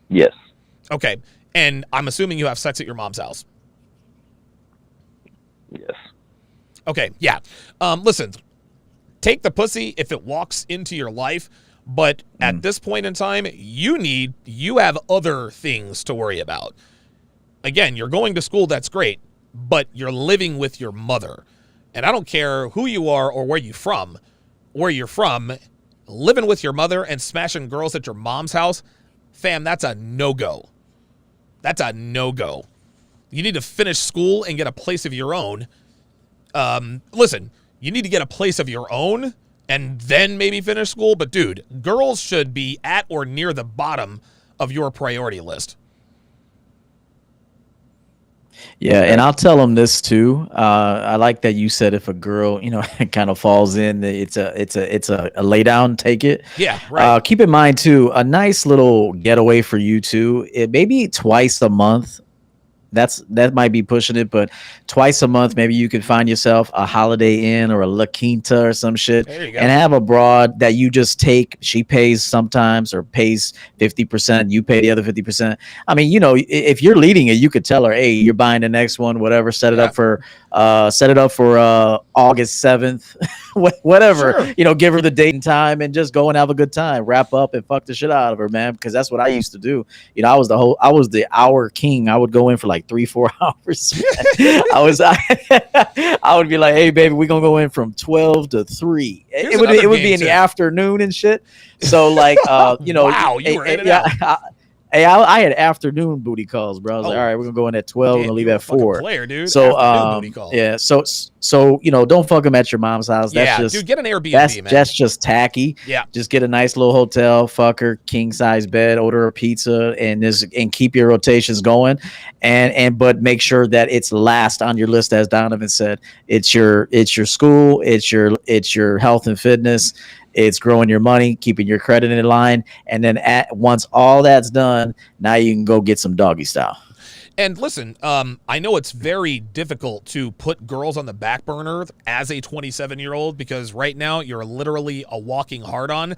Yes. Okay. And I'm assuming you have sex at your mom's house. Yes. Okay, yeah. Listen, take the pussy if it walks into your life, but at this point in time, you have other things to worry about. Again, you're going to school, that's great, but you're living with your mother. And I don't care who you are or where you're from, living with your mother and smashing girls at your mom's house, fam, that's a no-go. That's a no-go. You need to finish school and get a place of your own. Listen, you need to get a place of your own and then maybe finish school. But, dude, girls should be at or near the bottom of your priority list. Yeah, and I'll tell them this too. I like that you said if a girl, kind of falls in, it's a lay down, take it. Yeah, right. Keep in mind too, a nice little getaway for you too. It maybe twice a month. That might be pushing it, but twice a month, maybe you could find yourself a Holiday Inn or a La Quinta or some shit, There you go. and have a broad that you just take. She pays sometimes or pays 50%. You pay the other 50%. I mean, if you're leading it, you could tell her, hey, you're buying the next one, whatever. Set it up for August 7th, whatever. Sure. Give her the date and time, and just go and have a good time. Wrap up and fuck the shit out of her, man. Because that's what I used to do. I was the hour king. I would go in for like 3-4 hours. I would be like, hey baby, we're gonna go in from 12 to 3. It would be in the afternoon and shit. So like Wow, you were in and out. I had afternoon booty calls, bro. I was like, all right, we're gonna go in at 12 and we'll leave at 4. Player, dude. So Afternoon booty call. yeah, so don't fuck them at your mom's house. That's dude, get an Airbnb, man. That's just tacky. Yeah. Just get a nice little hotel, fuck her, king size bed, order a pizza, and keep your rotations going, but make sure that it's last on your list, as Donovan said. It's your school, it's your health and fitness. It's growing your money, keeping your credit in line, and then once all that's done, now you can go get some doggy style. And listen, I know it's very difficult to put girls on the back burner as a 27-year-old because right now you're literally a walking hard-on.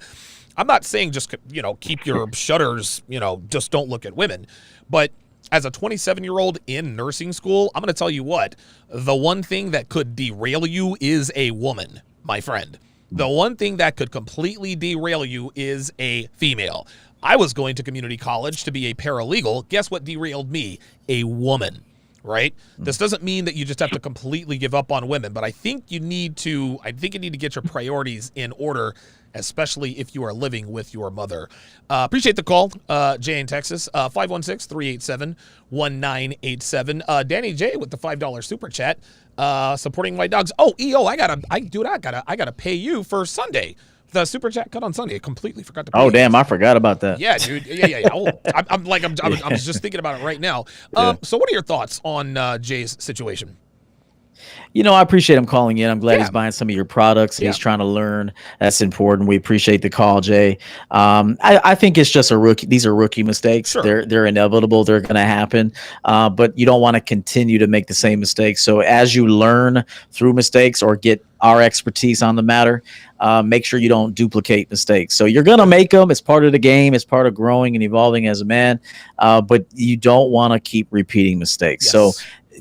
I'm not saying just, keep your shutters, just don't look at women. But as a 27-year-old in nursing school, I'm going to tell you what, the one thing that could derail you is a woman, my friend. The one thing that could completely derail you is a female. I was going to community college to be a paralegal. Guess what derailed me? A woman, right? This doesn't mean that you just have to completely give up on women, but I think you need to get your priorities in order, especially if you are living with your mother. Appreciate the call, Jay in Texas, 516-387-1987. Danny J with the $5 super chat, supporting my dogs. Oh, EO, I gotta pay you for Sunday. The super chat cut on Sunday. I completely forgot to pay. Oh, damn, I forgot about that. Yeah, dude. Yeah. Oh, I'm just thinking about it right now. So what are your thoughts on Jay's situation? I appreciate him calling in. I'm glad he's buying some of your products. He's trying to learn. That's important. We appreciate the call, Jay. I think it's just a rookie. These are rookie mistakes. Sure. They're inevitable. They're going to happen. But you don't want to continue to make the same mistakes. So as you learn through mistakes or get our expertise on the matter, make sure you don't duplicate mistakes. So you're going to make them. It's part of the game. It's part of growing and evolving as a man. But you don't want to keep repeating mistakes. Yes. So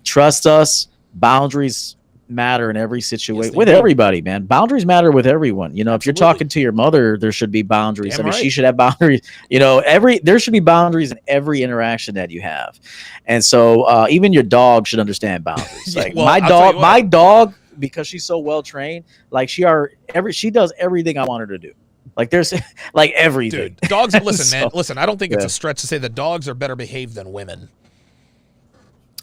trust us. Boundaries matter in every situation with everybody, man. Boundaries matter with everyone. If you're talking to your mother, there should be boundaries. Damn right. She should have boundaries. There should be boundaries in every interaction that you have. And so even your dog should understand boundaries. Like my dog, because she's so well trained, like she does everything I want her to do. Like there's like everything. Dude, dogs, listen, man. Listen, I don't think it's a stretch to say that dogs are better behaved than women.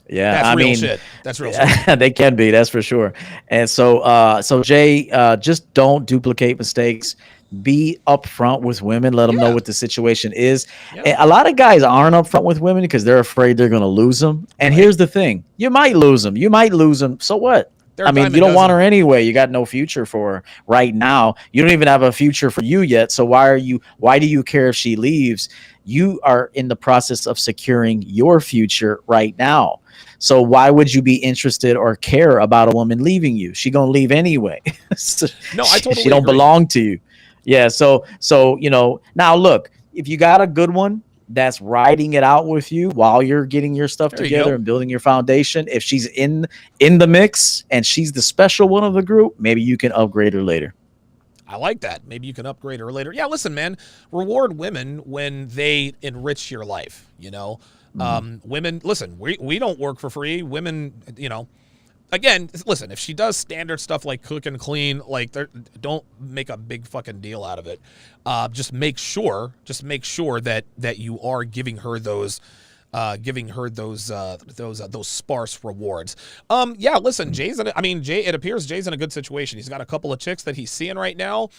Yeah, That's I real mean, shit. That's real shit. they can be, that's for sure. And so Jay, just don't duplicate mistakes. Be upfront with women. Let them know Yeah. what the situation is. Yeah. And a lot of guys aren't upfront with women because they're afraid they're going to lose them. And Right. here's the thing: you might lose them. You might lose them. So what? They're I a mean, dime you a don't want dozen. her anyway. You got no future for her right now. You don't even have a future for you yet. So why do you care if she leaves? You are in the process of securing your future right now. So why would you be interested or care about a woman leaving you? She gonna leave anyway. So No, I she totally don't agree. belong to you. Yeah. So now look, if you got a good one that's riding it out with you while you're getting your stuff There you together go. and building your foundation, if she's in the mix and she's the special one of the group, maybe you can upgrade her later. I like that. Maybe you can upgrade her later. Yeah, listen, man, reward women when they enrich your life, you know? Women, listen, we don't work for free. Women, again, listen, if she does standard stuff like cook and clean, like don't make a big fucking deal out of it. Just make sure that you are giving her those sparse rewards. Yeah, listen, Jay, it appears Jay's in a good situation. He's got a couple of chicks that he's seeing right now.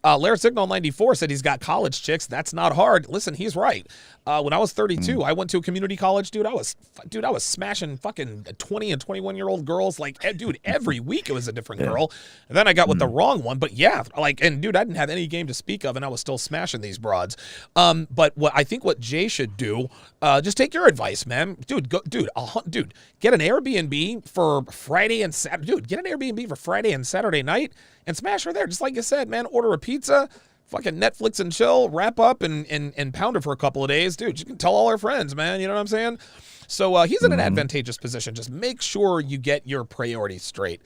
Lair Signal 94 said he's got college chicks. That's not hard. Listen, he's right. When I was 32, I went to a community college, dude. I was smashing fucking 20 and 21-year-old girls. Like, dude, every week it was a different girl. And then I got with the wrong one. But yeah, and dude, I didn't have any game to speak of, and I was still smashing these broads. But what Jay should do, just take your advice, man. Dude, get an Airbnb for Friday and Saturday. Dude, get an Airbnb for Friday and Saturday night and smash her there. Just like you said, man, order a pizza, fucking Netflix and chill, wrap up and pound her for a couple of days. Dude, you can tell all our friends, man. You know what I'm saying? So he's in an advantageous position. Just make sure you get your priorities straight.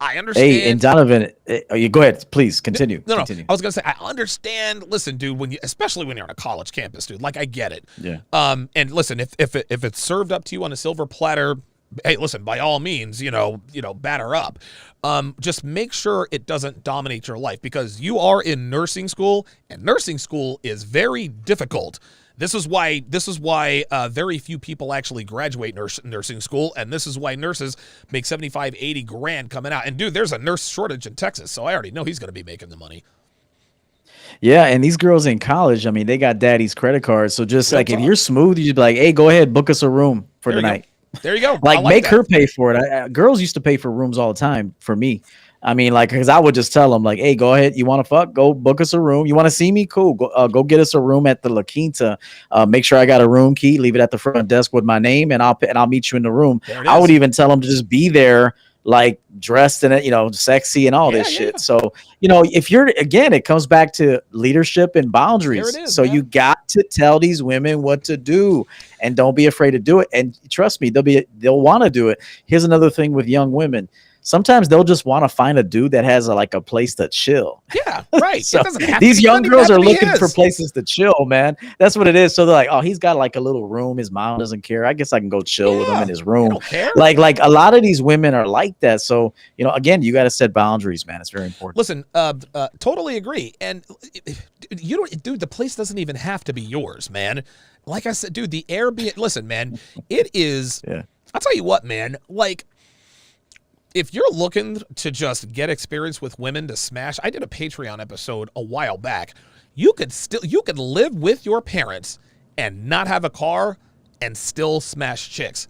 I understand. Hey, and Donovan, you go ahead, please continue. No. Continue. I was gonna say I understand. Listen, dude, especially when you're on a college campus, dude. Like I get it. Yeah. And listen, if it's served up to you on a silver platter, hey, listen, by all means, batter up. Just make sure it doesn't dominate your life because you are in nursing school, and nursing school is very difficult. This is why very few people actually graduate nursing school, and this is why nurses make 75, 80 grand coming out. And dude, there's a nurse shortage in Texas, so I already know he's going to be making the money. Yeah, and these girls in college, I mean, they got daddy's credit cards. So just Good like talk. if you're smooth, you just be like, hey, go ahead, book us a room for There the you night. go. There you go. Like, I make that. her pay for it. Girls used to pay for rooms all the time for me. I mean, like, because I would just tell them, like, hey, go ahead. You want to fuck? Go book us a room. You want to see me? Cool. Go get us a room at the La Quinta. Make sure I got a room key. Leave it at the front desk with my name, and I'll meet you in the room. I would even tell them to just be there, like dressed in it, sexy and all this shit. So, if it comes back to leadership and boundaries. There it is, so man. you got to tell these women what to do, and don't be afraid to do it. And trust me, they'll want to do it. Here's another thing with young women. Sometimes they'll just want to find a dude that has a place to chill. Yeah, right. So these young girls are looking for places to chill, man. That's what it is. So they're like, oh, he's got like a little room. His mom doesn't care. I guess I can go chill with him in his room. Don't care. Like a lot of these women are like that. So, again, you got to set boundaries, man. It's very important. Listen, totally agree. And dude, the place doesn't even have to be yours, man. Like I said, dude, the Airbnb, listen, man, it is, I'll tell you what, man, like, if you're looking to just get experience with women to smash, I did a Patreon episode a while back. You could live with your parents and not have a car and still smash chicks.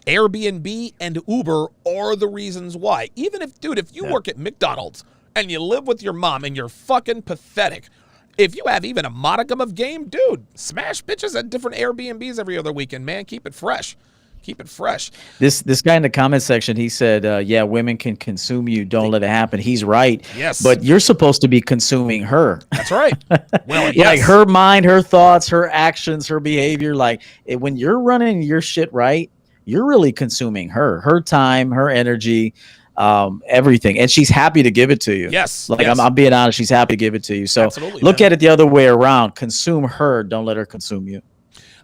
Airbnb and Uber are the reasons why. Even if you work at McDonald's and you live with your mom and you're fucking pathetic, if you have even a modicum of game, dude, smash bitches at different Airbnbs every other weekend, man. Keep it fresh. Keep it fresh. This guy in the comment section, he said, yeah, women can consume you. Don't let it happen. He's right. Yes. But you're supposed to be consuming her. That's right. Well, yes. Like her mind, her thoughts, her actions, her behavior. Like when you're running your shit right, you're really consuming her time, her energy, everything. And she's happy to give it to you. Yes. Like I'm being honest. She's happy to give it to you. So absolutely, look at it the other way around. Consume her. Don't let her consume you.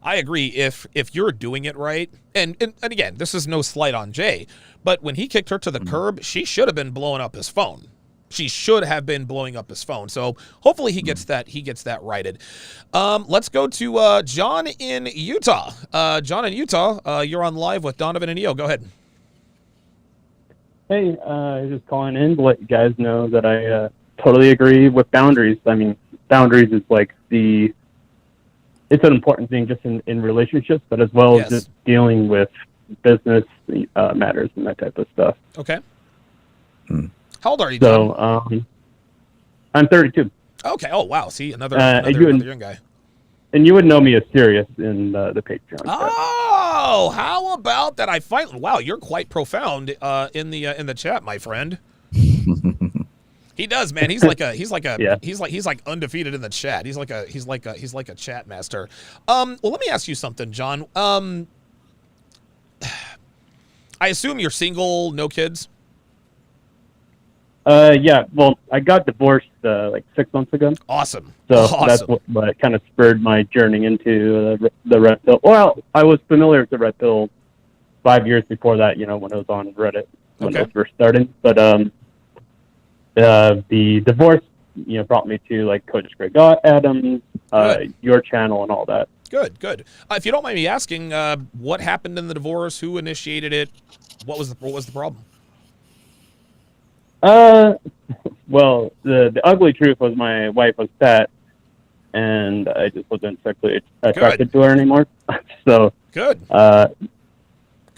I agree. If you're doing it right, and again, this is no slight on Jay, but when he kicked her to the curb, she should have been blowing up his phone. She should have been blowing up his phone. So hopefully he gets that righted. Let's go to John in Utah. John in Utah, you're on live with Donovan and EO. Go ahead. Hey, just calling in to let you guys know that I totally agree with boundaries. I mean, boundaries is like it's an important thing just in relationships, but as well as just dealing with business matters and that type of stuff. Okay. How old are you, John? So, I'm 32. Okay. Oh, wow. See, another young guy. And you would know me as serious in the Patreon. Oh, how about that? Wow, you're quite profound in the chat, my friend. He does, man. He's like undefeated in the chat. He's like a chat master. Well, let me ask you something, John. I assume you're single, no kids. Yeah. Well, I got divorced like 6 months ago. Awesome. So that's what kind of spurred my journey into the red pill. Well, I was familiar with the red pill 5 years before that. You know, when it was on Reddit when it was first starting. But the divorce, you know, brought me to like Coach Greg Adams, your channel, and all that. Good. If you don't mind me asking, what happened in the divorce? Who initiated it? What was the problem? Well, the ugly truth was my wife was fat, and I just wasn't sexually attracted to her anymore. So good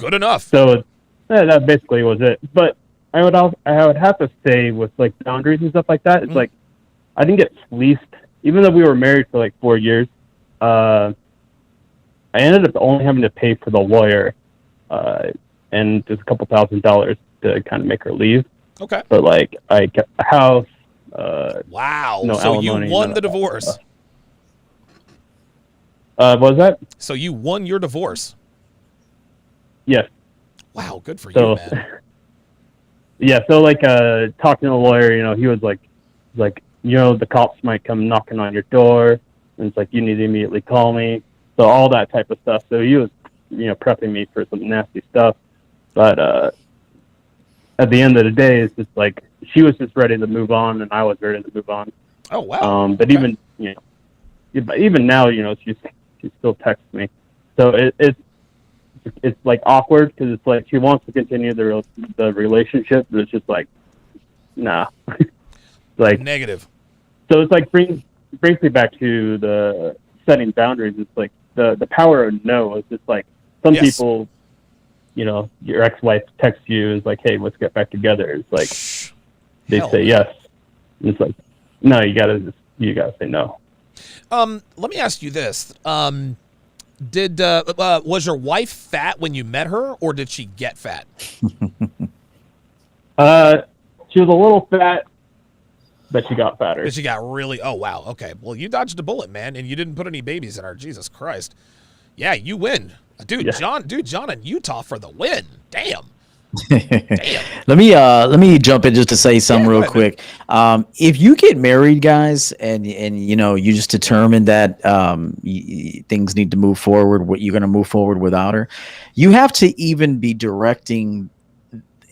enough. So that basically was it. But I would have to say with like boundaries and stuff like that, it's like I didn't get fleeced, even though we were married for like 4 years. I ended up only having to pay for the lawyer, and just a couple $1,000s to kind of make her leave. Okay. But like I got a house. Wow. No so alimony, you won the divorce. What was that? So you won your divorce. Yes. Wow. Good for you, man. Yeah. So like talking to the lawyer, you know, he was like, you know, the cops might come knocking on your door, and it's like you need to immediately call me. So all that type of stuff. So he was, you know, prepping me for some nasty stuff, but at the end of the day, it's just like she was just ready to move on, and I was ready to move on. Oh wow! But even even now, you know, she still texts me, so it's like awkward because it's like she wants to continue the relationship, but it's just like, nah, like negative. So it's like brings me back to the setting boundaries. It's like the power of no. It's just like some people. You know, your ex-wife texts you, is like, hey, let's get back together. It's like, they say yes. And it's like, no, you gotta say no. Let me ask you this. Was your wife fat when you met her, or did she get fat? She was a little fat, but she got fatter. But she got really, oh wow, okay. Well, you dodged a bullet, man, and you didn't put any babies in her. Jesus Christ. Yeah, you win. Dude, John in Utah for the win. Damn. Let me jump in just to say something real quick. If you get married, guys, and you know you just determine that things need to move forward, you're going to move forward without her. You have to even be directing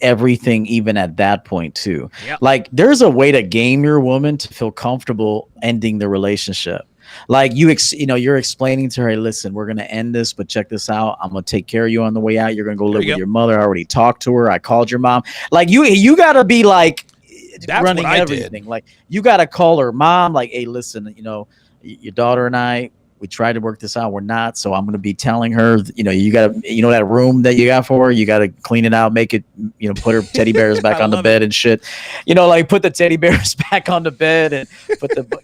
everything, even at that point too. Yep. Like there's a way to game your woman to feel comfortable ending the relationship. Like you're explaining to her, hey, listen, we're going to end this, but check this out. I'm going to take care of you on the way out. You're going to go live with your mother. I already talked to her. I called your mom. Like you got to be like running everything. Like you got to call her mom. Like, hey, listen, you know, your daughter and I, we tried to work this out. We're not. So I'm going to be telling her, you know, you got to, you know, that room that you got for her, you got to clean it out, make it, you know, put her teddy bears back on the bed and shit, you know, like put the teddy bears back on the bed and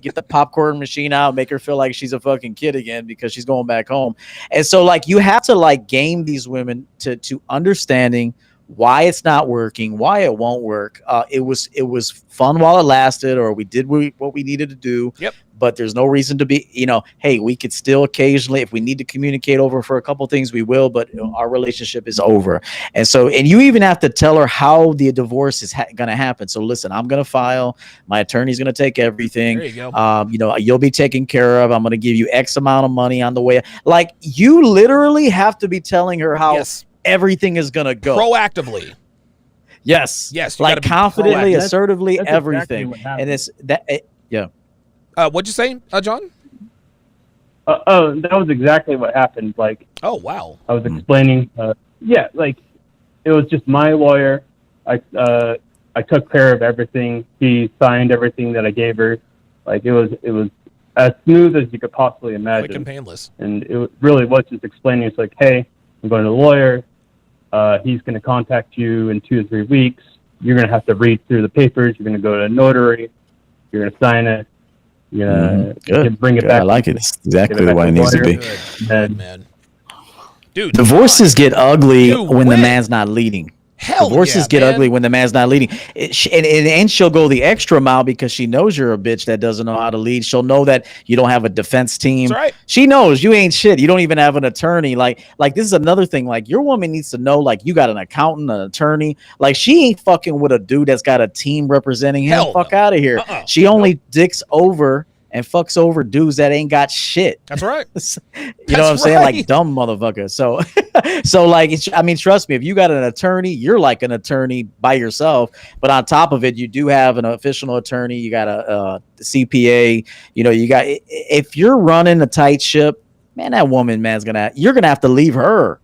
get the popcorn machine out, make her feel like she's a fucking kid again because she's going back home. And so like, you have to like game these women to understanding why it's not working, why it won't work. It was fun while it lasted, or we did what we needed to do. Yep. But there's no reason to be, you know, hey, we could still occasionally, if we need to communicate over for a couple things, we will, but our relationship is over. And so, and you even have to tell her how the divorce is going to happen. So listen, I'm going to file, my attorney's going to take everything. There you go. You know, you'll be taken care of. I'm going to give you X amount of money on the way. Like you literally have to be telling her how everything is going to go proactively. Yes. Yes, you Like gotta be confidently, proactive. assertively, That's everything. exactly what happened. And it's that. Yeah. What'd you say, John? That was exactly what happened. Like, Oh, wow. I was explaining, like it was just my lawyer. I took care of everything. He signed everything that I gave her. Like it was as smooth as you could possibly imagine. Quick and painless. And it really was just explaining. It's like, hey, I'm going to the lawyer. He's going to contact you in 2 to 3 weeks. You're going to have to read through the papers. You're going to go to a notary. You're going to sign it. You're going to bring it back. I like it. It's exactly the way it needs to be. Good, man. Dude, Divorces get ugly You when the win. man's not leading. Hell Divorces yeah, get man. ugly when the man's not leading. And she'll go the extra mile because she knows you're a bitch that doesn't know how to lead. She'll know that you don't have a defense team. That's right. She knows you ain't shit. You don't even have an attorney. Like this is another thing. Like your woman needs to know, like, you got an accountant, an attorney. Like she ain't fucking with a dude that's got a team representing him. Hell Fuck no. out of here. She only dicks over and fucks over dudes that ain't got shit. That's right. You know what I'm saying? Like dumb motherfucker. So like, I mean, trust me, if you got an attorney, you're like an attorney by yourself. But on top of it, you do have an official attorney. You got a CPA. You know, if you're running a tight ship, man, that woman, you're gonna have to leave her.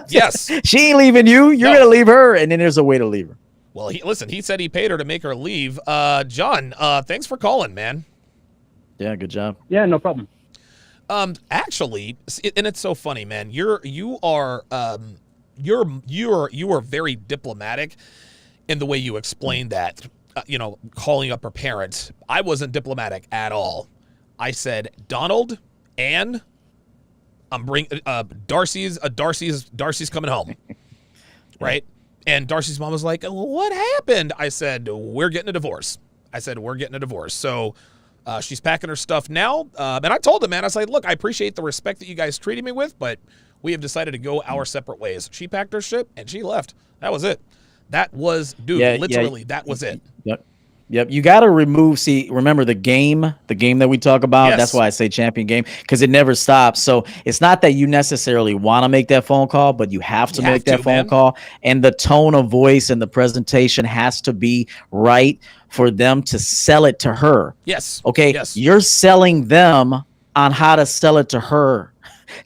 Yes. She ain't leaving you. You're gonna leave her, and then there's a way to leave her. Well, he said he paid her to make her leave. John, thanks for calling, man. Yeah, good job. Yeah, no problem. Actually, and it's so funny, man. You are very diplomatic in the way you explained that. Calling up her parents. I wasn't diplomatic at all. I said, Donald, Ann, I'm bringing Darcy's coming home, right? And Darcy's mom was like, "What happened?" I said, "We're getting a divorce." So. She's packing her stuff now. And I told him, man, I was like, look, I appreciate the respect that you guys treated me with, but we have decided to go our separate ways. She packed her shit and she left. That was it. That was, literally, that was it. Yep. You got to remember the game that we talk about. Yes. That's why I say champion game, because it never stops. So it's not that you necessarily want to make that phone call, but you have to make that phone call. And the tone of voice and the presentation has to be right for them to sell it to her. Yes. Okay. Yes. You're selling them on how to sell it to her.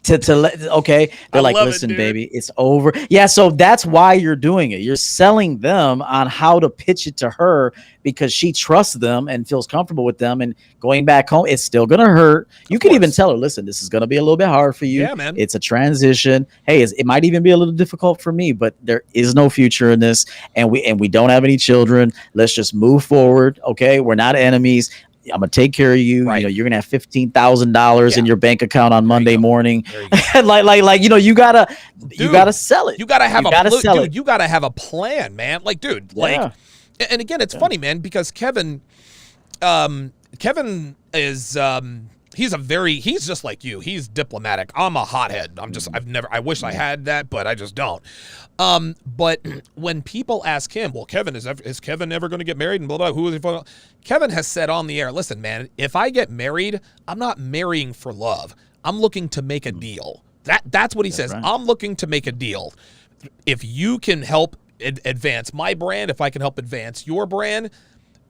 Okay, they're like, listen, baby, it's over. Yeah, so that's why you're doing it. You're selling them on how to pitch it to her because she trusts them and feels comfortable with them. And going back home, it's still gonna hurt. You can even tell her, listen, this is gonna be a little bit hard for you. Yeah, man. It's a transition. Hey, it might even be a little difficult for me, but there is no future in this, and we don't have any children. Let's just move forward. Okay, we're not enemies. I'm gonna take care of you. Right. You know, you're gonna have $15,000 in your bank account on Monday morning. like, you gotta sell it. You gotta have sell it. You gotta have a plan, man. Like, dude, Yeah. and again, it's funny, man, because Kevin is he's just like you. He's diplomatic. I'm a hothead. I wish I had that, but I just don't. But when people ask him, well, Kevin, is Kevin ever going to get married and blah, blah, who is he for? Kevin has said on the air, listen, man, if I get married, I'm not marrying for love. I'm looking to make a deal. That's what he says. Right. I'm looking to make a deal. If you can help advance my brand, if I can help advance your brand,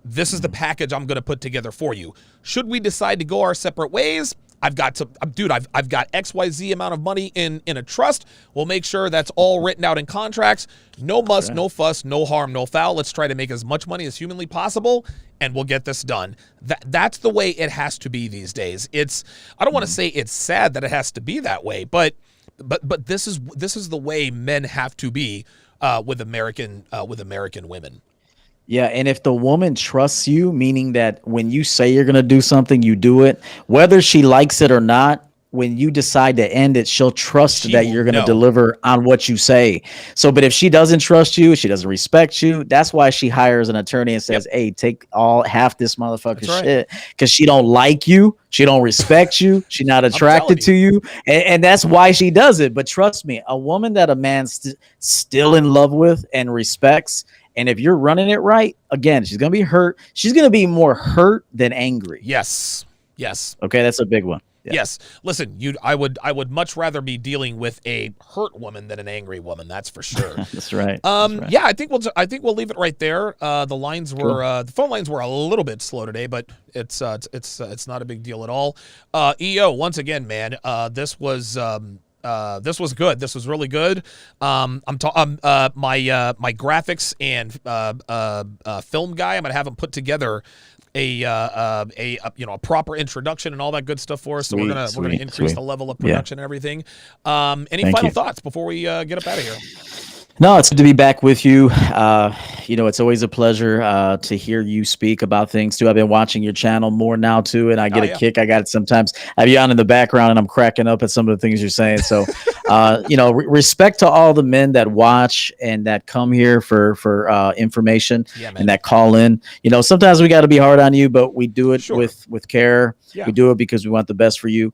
this is the package I'm going to put together for you. Should we decide to go our separate ways? I've got XYZ amount of money in a trust. We'll make sure that's all written out in contracts. No muss, no fuss, no harm, no foul. Let's try to make as much money as humanly possible, and we'll get this done. That's the way it has to be these days. I don't want to say it's sad that it has to be that way, but this is the way men have to be with American women. Yeah, and if the woman trusts you, meaning that when you say you're going to do something, you do it, whether she likes it or not, when you decide to end it, she'll trust that you're going to deliver on what you say. So, but if she doesn't trust you, she doesn't respect you, that's why she hires an attorney and says, hey, take half this motherfucking shit, because she don't like you. She don't respect you. She's not attracted to you. And that's why she does it. But trust me, a woman that a man's still in love with and respects, and if you're running it right, again, she's going to be hurt. She's going to be more hurt than angry. Yes. Okay, that's a big one. Yes. Listen, I would much rather be dealing with a hurt woman than an angry woman. That's for sure. That's right. Yeah, I think we'll leave it right there. The lines were the phone lines were a little bit slow today, but it's not a big deal at all. EO, once again, man, this was good. This was really good. My graphics and film guy, I'm gonna have him put together a proper introduction and all that good stuff for us. So we're gonna increase the level of production and everything. Any final thoughts before we get up out of here? No, it's good to be back with you. It's always a pleasure to hear you speak about things too. I've been watching your channel more now too, and I get a kick. I got it sometimes. I have you on in the background, and I'm cracking up at some of the things you're saying. So, respect to all the men that watch and that come here for information and that call in. Sometimes we got to be hard on you, but we do it with care. Yeah. We do it because we want the best for you.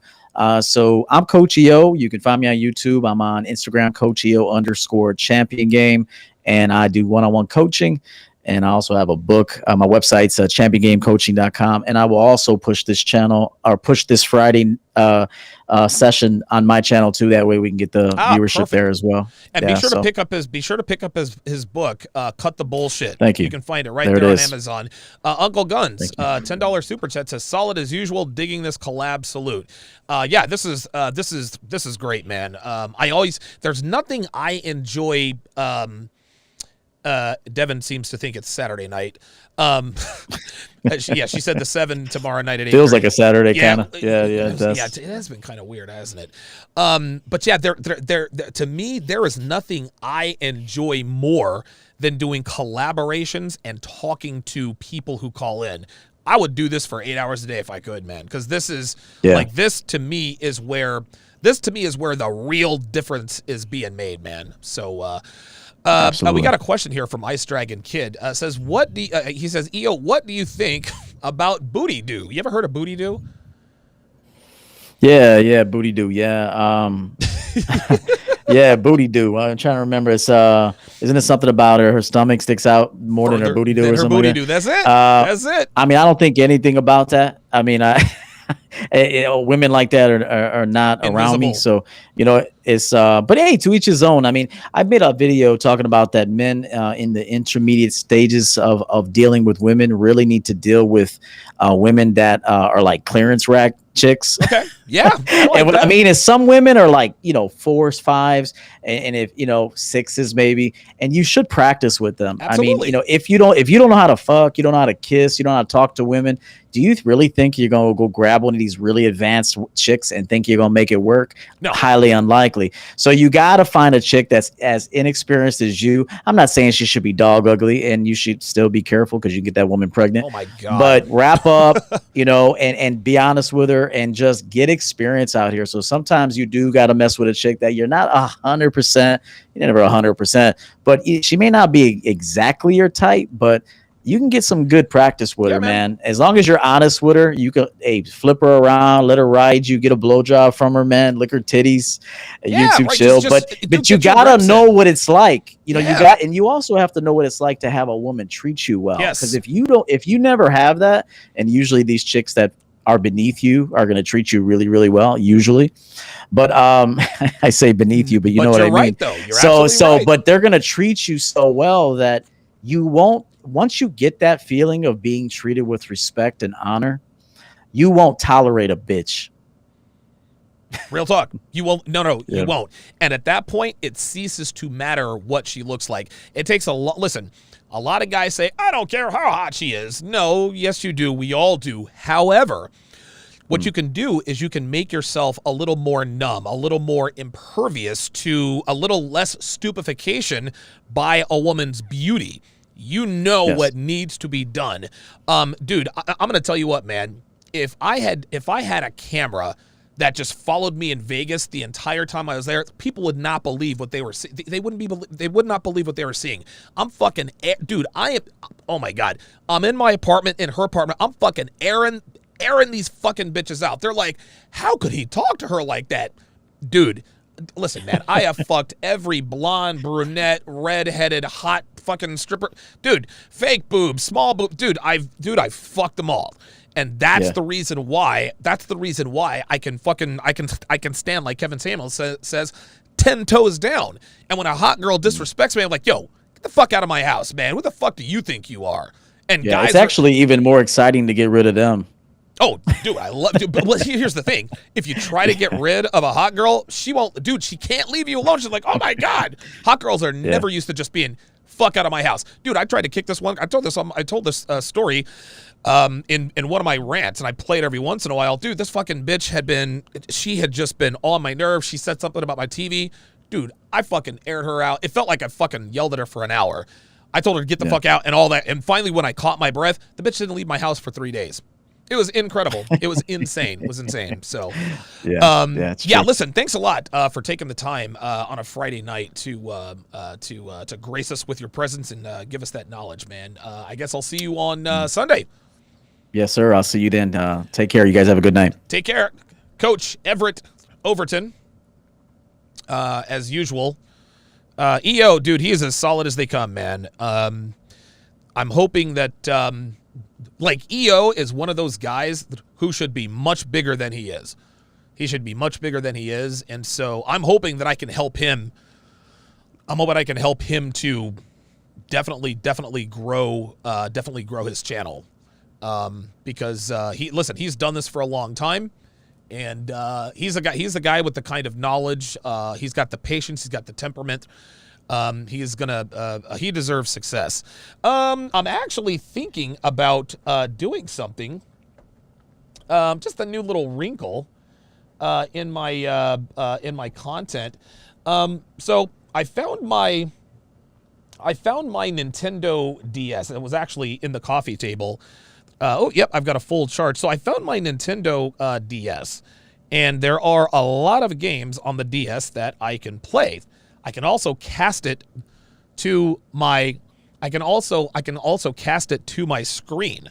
So I'm Coach EO. You can find me on YouTube. I'm on Instagram, Coach EO _champion game. And I do one-on-one coaching. And I also have a book. My website's championgamecoaching.com. And I will also push this Friday session on my channel too. That way we can get the viewership there as well. And be sure to pick up his book, Cut the Bullshit. Thank you. You can find it right there on Amazon. Uncle Guns, $10 super chat says, solid as usual, digging this collab, salute. This is great, man. There's nothing I enjoy. Devin seems to think it's Saturday night. She said the 7 tomorrow night at 8. Feels like a Saturday kind of. Yeah, it does. Yeah, it has been kind of weird, hasn't it? But yeah, there to me, there is nothing I enjoy more than doing collaborations and talking to people who call in. I would do this for 8 hours a day if I could, man, because this is this to me is where the real difference is being made, man. So we got a question here from Ice Dragon Kid. Says he says, EO, what do you think about Booty Do? You ever heard of Booty Do? Yeah, Booty Do. Yeah. Yeah, Booty Do. I'm trying to remember. It's isn't it something about her stomach sticks out more than her booty do or something? Her booty do. That's it. That's it. I mean, I don't think anything about that. I mean, women like that are not invisible around me, so it's but hey, to each his own. I mean, I made a video talking about that men in the intermediate stages of dealing with women really need to deal with women that are like clearance rack chicks. Okay. Yeah. And what I mean is some women are like, 4s, 5s, and if 6s maybe, and you should practice with them. Absolutely. I mean, if you don't know how to fuck, you don't know how to kiss, you don't know how to talk to women, do you really think you're going to go grab one of these really advanced chicks and think you're going to make it work? No. Highly unlikely. So you got to find a chick that's as inexperienced as you. I'm not saying she should be dog ugly, and you should still be careful because you can get that woman pregnant. Oh my God. But wrap up, and be honest with her and just get experience out here. So sometimes you do got to mess with a chick that you're not 100%, you're never 100%, but she may not be exactly your type, but you can get some good practice with her, man. As long as you're honest with her, you can flip her around, let her ride you, get a blowjob from her, man, lick her titties, YouTube chill. But you gotta know what it's like. You also have to know what it's like to have a woman treat you well. Because if you never have that, and usually these chicks that are beneath you are going to treat you really, really well, usually. But I say beneath you, but you know what I mean. Right, though. You're right. But they're going to treat you so well that you won't. Once you get that feeling of being treated with respect and honor, you won't tolerate a bitch. Real talk. You won't. No, you won't. And at that point, it ceases to matter what she looks like. It takes a lot. Listen, a lot of guys say, I don't care how hot she is. No, yes, you do. We all do. However, what you can do is you can make yourself a little more numb, a little more impervious to a little less stupefaction by a woman's beauty. What needs to be done. Dude, I'm going to tell you what, man. If I had a camera that just followed me in Vegas the entire time I was there, people would not believe what they were seeing. They would not believe what they were seeing. I'm fucking, dude, oh my God. I'm in my apartment, in her apartment. I'm fucking airing these fucking bitches out. They're like, how could he talk to her like that? Dude, listen, man, I have fucked every blonde, brunette, redheaded, hot fucking stripper. Dude, fake boobs, small boobs. Dude, I've fucked them all. And that's Yeah. the reason why. That's the reason why I can stand, like Kevin Samuels says, 10 toes down. And when a hot girl disrespects me, I'm like, yo, get the fuck out of my house, man. Who the fuck do you think you are? And Yeah, guys it's actually even more exciting to get rid of them. Oh, dude, I love. Dude, but here's the thing: if you try to get rid of a hot girl, she won't. Dude, she can't leave you alone. She's like, oh my god, hot girls are never used to just being fuck out of my house, dude. I tried to kick this one. I told this story in one of my rants, and I play it every once in a while. Dude, this fucking bitch had just been on my nerves. She said something about my TV. Dude, I fucking aired her out. It felt like I fucking yelled at her for an hour. I told her to get the fuck out and all that. And finally, when I caught my breath, the bitch didn't leave my house for 3 days. It was incredible. It was insane. It was insane. So, listen, thanks a lot for taking the time on a Friday night to grace us with your presence and give us that knowledge, man. I guess I'll see you on Sunday. Yes, sir. I'll see you then. Take care. You guys have a good night. Take care. Coach Everett Overton, as usual. EO, dude, he is as solid as they come, man. I'm hoping that... EO is one of those guys who should be much bigger than he is. He should be much bigger than he is. And so I'm hoping that I can help him. I'm hoping I can help him to definitely grow his channel. Because he's done this for a long time. And he's the guy with the kind of knowledge. He's got the patience. He's got the temperament. He deserves success. I'm actually thinking about doing something, just a new little wrinkle in my content. So I found my Nintendo DS. It was actually in the coffee table. I've got a full charge. So I found my Nintendo DS, and there are a lot of games on the DS that I can play. I can also cast it to my screen.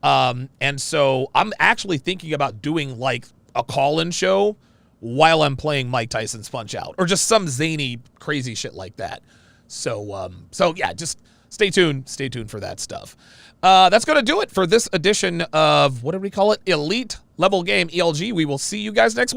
And so I'm actually thinking about doing like a call-in show while I'm playing Mike Tyson's Punch-Out, or just some zany, crazy shit like that. So just stay tuned for that stuff. That's going to do it for this edition of, what did we call it? Elite Level Game, ELG. We will see you guys next week.